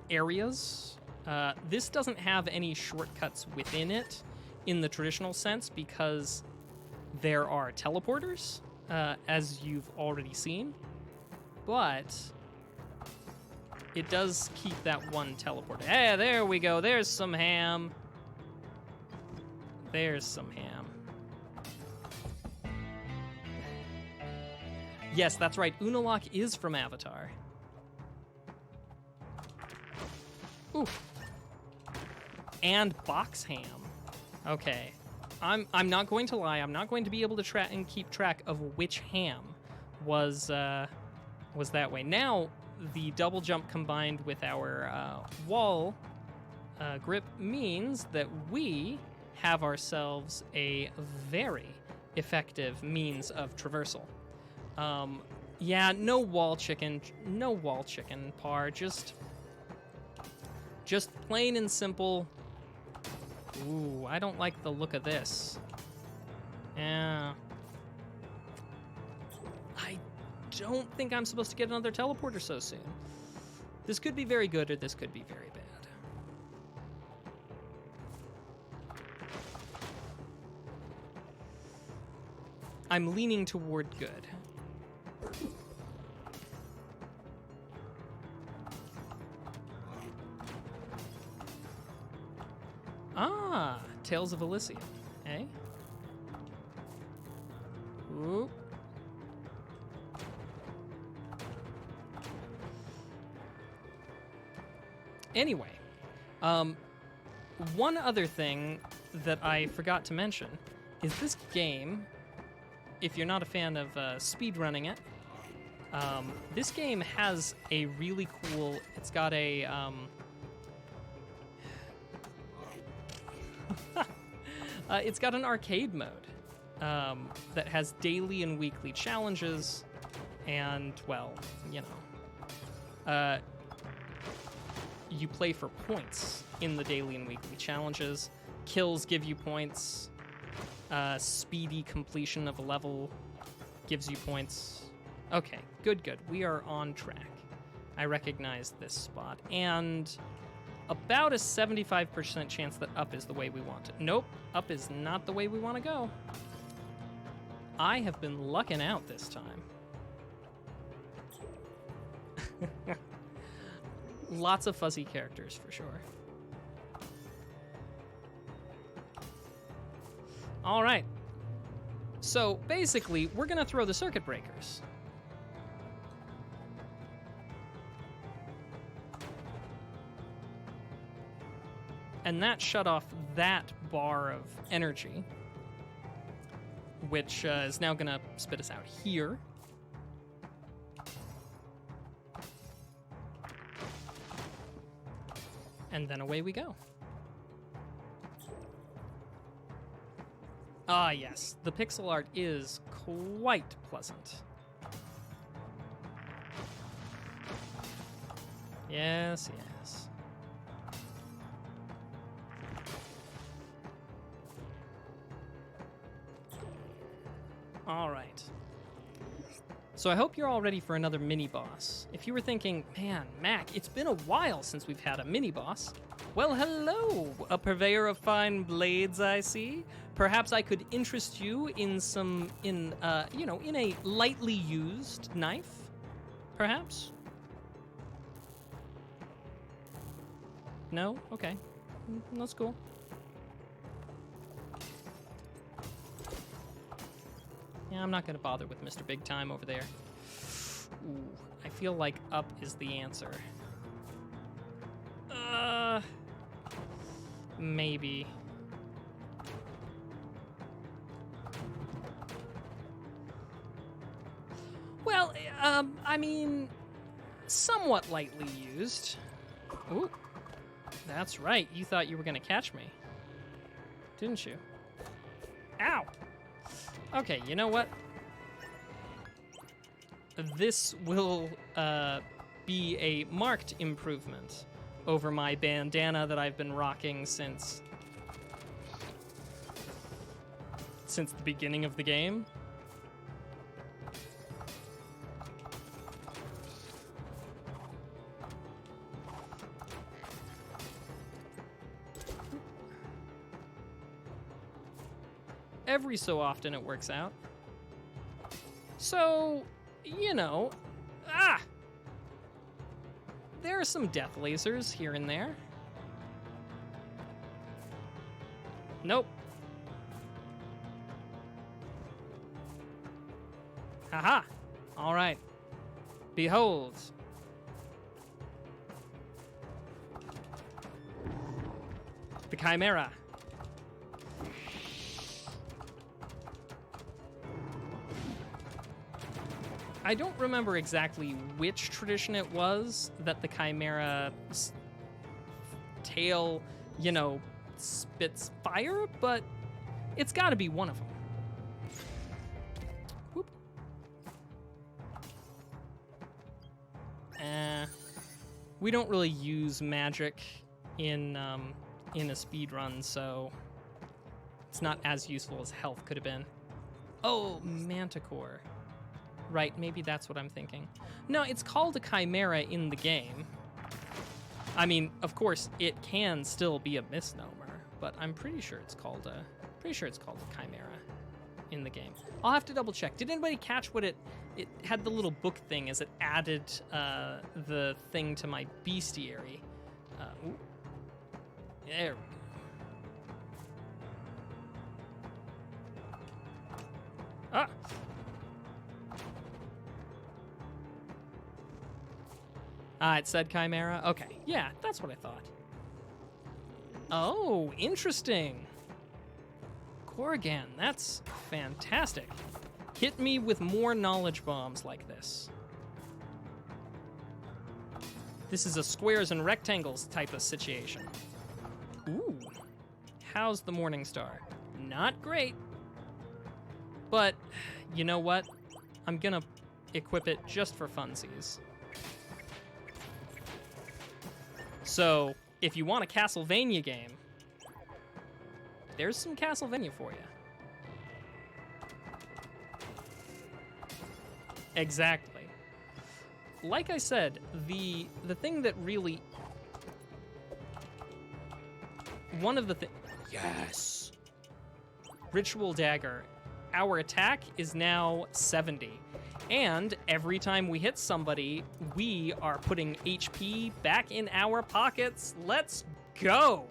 areas, this doesn't have any shortcuts within it in the traditional sense because there are teleporters, as you've already seen, but it does keep that one teleporter. Hey, there we go. There's some ham. There's some ham. Yes, that's right. Unalak is from Avatar. Ooh. And box ham. Okay. I'm not going to lie. I'm not going to be able to keep track of which ham was that way. Now, the double jump combined with our wall grip means that we have ourselves a very effective means of traversal. Yeah, no wall chicken, Par. Just plain and simple. Ooh, I don't like the look of this. Yeah. I don't think I'm supposed to get another teleporter so soon. This could be very good or this could be very bad. I'm leaning toward good. Ah, Tales of Elysium, eh? Oop. Anyway, One other thing that I forgot to mention is this game, if you're not a fan of speedrunning it, this game has a really cool, it's got a, it's got an arcade mode that has daily and weekly challenges, and, well, you know, you play for points in the daily and weekly challenges. Kills give you points. Speedy completion of a level gives you points. Okay, good. We are on track. I recognize this spot. And about a 75% chance that up is the way we want it. Nope, up is not the way we want to go. I have been lucking out this time. Lots of fuzzy characters, for sure. All right. So, basically, we're going to throw the circuit breakers. And that shut off that bar of energy, which is now going to spit us out here. And then away we go. Ah, yes. The pixel art is quite pleasant. Yes. All right. So I hope you're all ready for another mini-boss. If you were thinking, man, Mac, it's been a while since we've had a mini-boss. Well, hello, a purveyor of fine blades, I see. Perhaps I could interest you in in a lightly used knife, perhaps? No? Okay. That's cool. Yeah, I'm not going to bother with Mr. Big Time over there. Ooh, I feel like up is the answer. Maybe. Well, I mean, somewhat lightly used. Ooh, that's right. You thought you were going to catch me, didn't you? Ow! Okay, you know what? This will be a marked improvement over my bandana that I've been rocking since the beginning of the game. Every so often it works out. So, you know, there are some death lasers here and there. Nope. Haha. All right. Behold. The Chimera. I don't remember exactly which tradition it was that the Chimera's tail, you know, spits fire, but it's got to be one of them. Whoop. We don't really use magic in a speedrun, so it's not as useful as health could have been. Oh, Manticore. Right, maybe that's what I'm thinking. No, it's called a Chimera in the game. I mean, of course, it can still be a misnomer, but I'm pretty sure it's called a Chimera in the game. I'll have to double check. Did anybody catch what it had the little book thing as it added the thing to my bestiary? There we go. Ah! It said Chimera? Okay, yeah, that's what I thought. Oh, interesting. Corrigan, that's fantastic. Hit me with more knowledge bombs like this. This is a squares and rectangles type of situation. Ooh. How's the Morning Star? Not great. But, you know what? I'm gonna equip it just for funsies. So, if you want a Castlevania game, there's some Castlevania for you. Exactly. Like I said, the thing that really... One of the things... Yes! Ritual Dagger. Our attack is now 70. And every time we hit somebody, we are putting HP back in our pockets. Let's go!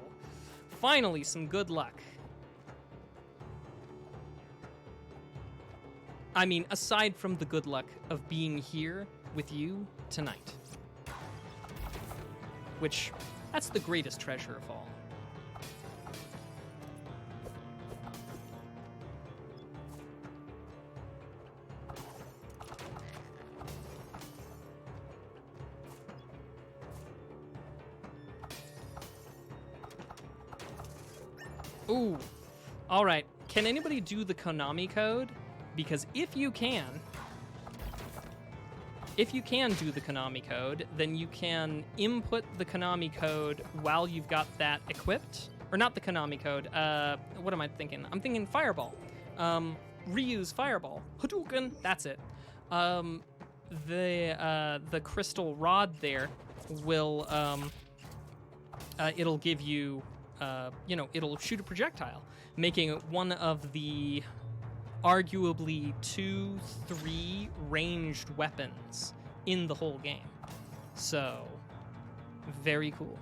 Finally, some good luck. I mean, aside from the good luck of being here with you tonight. Which, that's the greatest treasure of all. Ooh. All right. Can anybody do the Konami code? Because if you can do the Konami code, then you can input the Konami code while you've got that equipped. Or not the Konami code. What am I thinking? I'm thinking Fireball. Reuse Fireball. Hadouken. That's it. The crystal rod there will it'll give you it'll shoot a projectile, making it one of the arguably 2-3 ranged weapons in the whole game. So, very cool.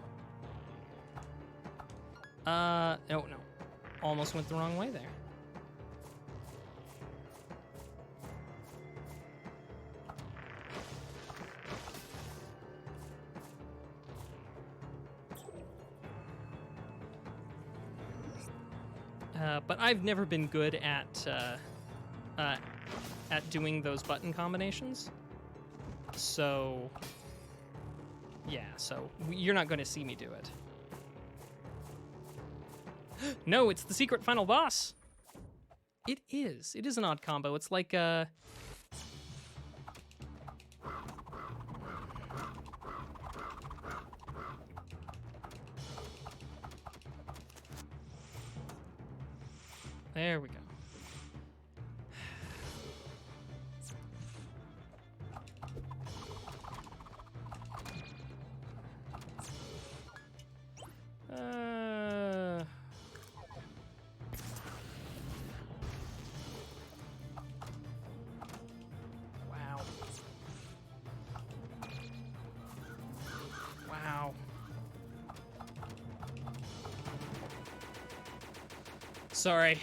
Oh no. Almost went the wrong way there. But I've never been good at doing those button combinations. So, yeah, so you're not going to see me do it. No, it's the secret final boss. It is. It is an odd combo. It's like There we go. Wow. Wow. Sorry.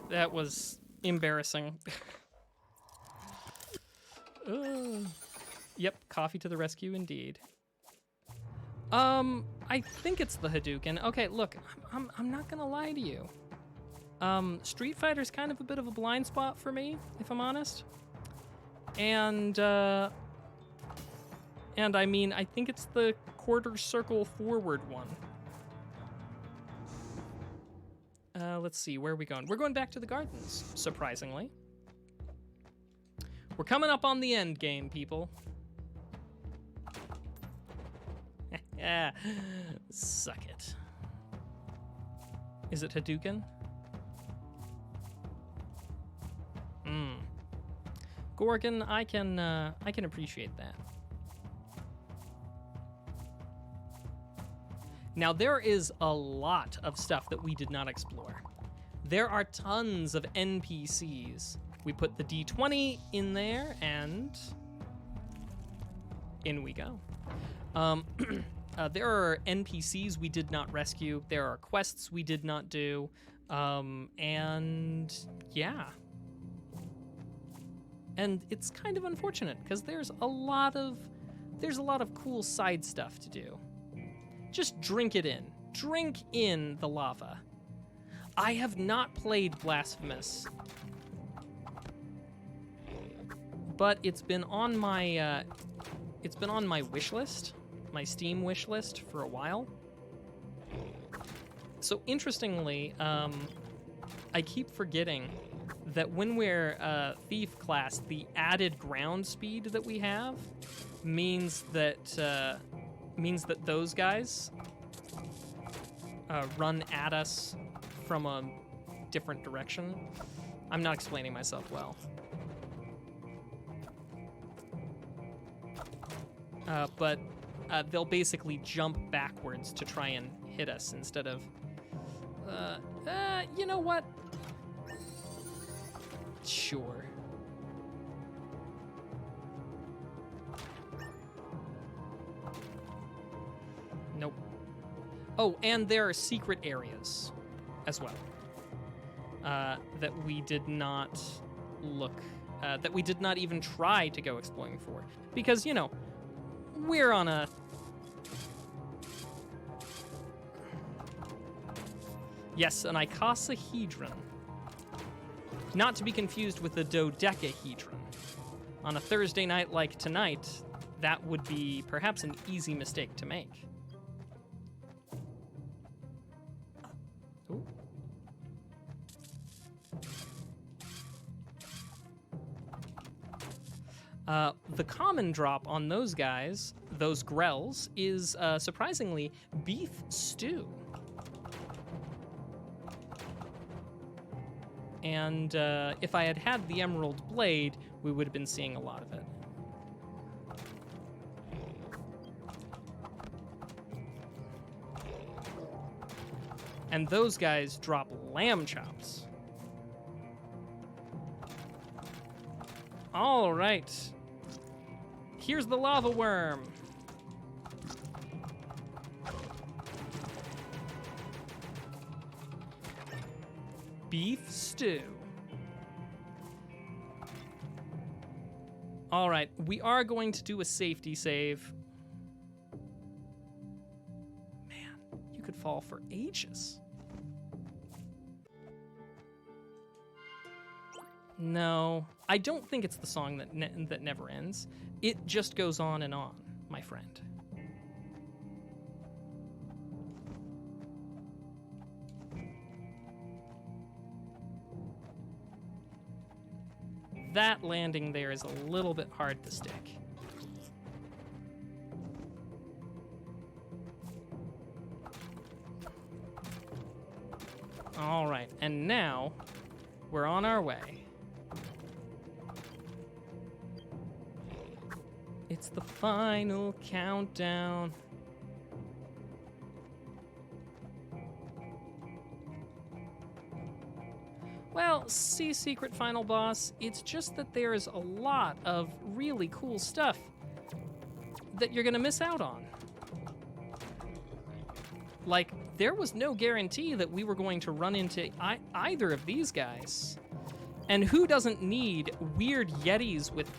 That was embarrassing. Yep, coffee to the rescue indeed. I think it's the Hadouken. Okay, look, I'm not gonna lie to you. Street Fighter's kind of a bit of a blind spot for me, if I'm honest. And I mean, I think it's the quarter circle forward one. Let's see, where are we going? We're going back to the gardens, surprisingly. We're coming up on the end game, people. Yeah, suck it. Is it Hadouken? Gorgon, I can appreciate that. Now, there is a lot of stuff that we did not explore. There are tons of NPCs. We put the D20 in there, and in we go. There are NPCs we did not rescue. There are quests we did not do. And yeah. And it's kind of unfortunate because there's a lot of cool side stuff to do. Just drink it in. drink in the lava. I have not played Blasphemous, but it's been on my wish list, my Steam wish list for a while. So interestingly, I keep forgetting that when we're Thief class, the added ground speed that we have means that those guys run at us from a different direction. I'm not explaining myself well. But they'll basically jump backwards to try and hit us instead of... you know what? Sure. Nope. Oh, and there are secret areas as well that we did not that we did not even try to go exploring for. Because, you know, we're on a... Yes, an icosahedron. Not to be confused with the dodecahedron. On a Thursday night like tonight, that would be perhaps an easy mistake to make. Ooh. The common drop on those guys, those grells, is surprisingly beef stew. And if I had had the Emerald Blade, we would have been seeing a lot of it. And those guys drop lamb chops. All right. Here's the lava worm. Beef stew. All right, we are going to do a safety save. Man, you could fall for ages. No, I don't think it's the song that never ends. It just goes on and on, my friend. That landing there is a little bit hard to stick. All right, and now we're on our way. It's the final countdown. Well, see, Secret Final Boss, it's just that there's a lot of really cool stuff that you're gonna miss out on. Like, there was no guarantee that we were going to run into either of these guys. And who doesn't need weird yetis with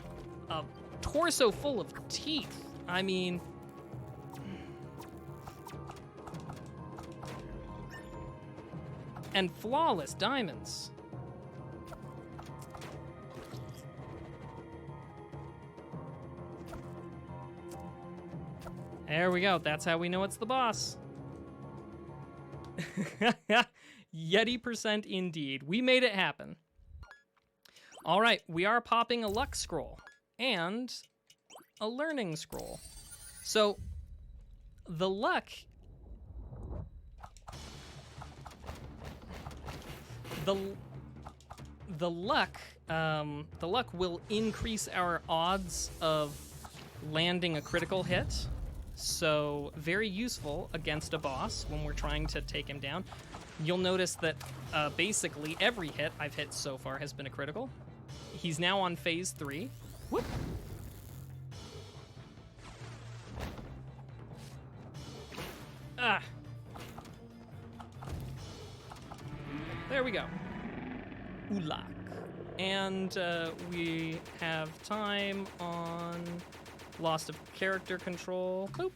a torso full of teeth? I mean... and flawless diamonds. There we go. That's how we know it's the boss. Yeti percent indeed. We made it happen. All right, we are popping a luck scroll and a learning scroll. So the luck... The luck will increase our odds of landing a critical hit. So very useful against a boss when we're trying to take him down. You'll notice that basically every hit I've hit so far has been a critical. He's now on phase 3. Whoop. Ah. There we go. Ulak. And we have time on loss of character control. Boop.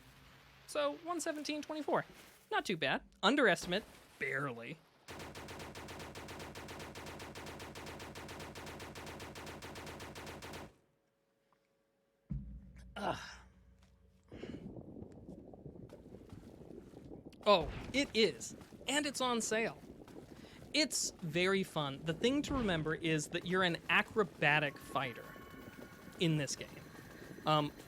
So 117.24. Not too bad. Underestimate, barely. Ugh. Oh, it is. And it's on sale. It's very fun. The thing to remember is that you're an acrobatic fighter in this game.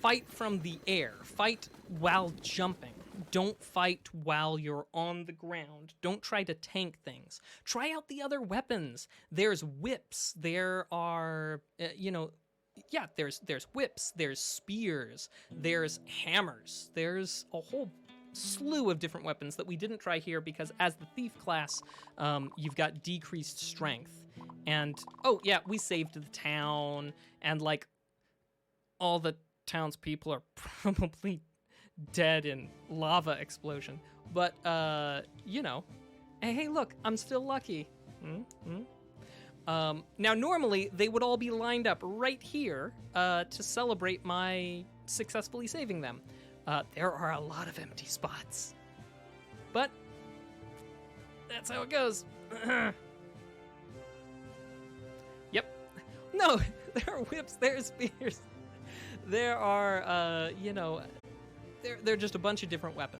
Fight from the air. Fight while jumping. Don't fight while you're on the ground. Don't try to tank things. Try out the other weapons. There's whips. There are, there's whips. There's spears. There's hammers. There's a whole slew of different weapons that we didn't try here because as the thief class, you've got decreased strength. And, oh yeah, we saved the town, and like, all the townspeople are probably dead in lava explosion. But, hey, look, I'm still lucky. Now, normally, they would all be lined up right here to celebrate my successfully saving them. There are a lot of empty spots. But that's how it goes. Yep. No, there are whips, there are spears. There are, they're just a bunch of different weapons.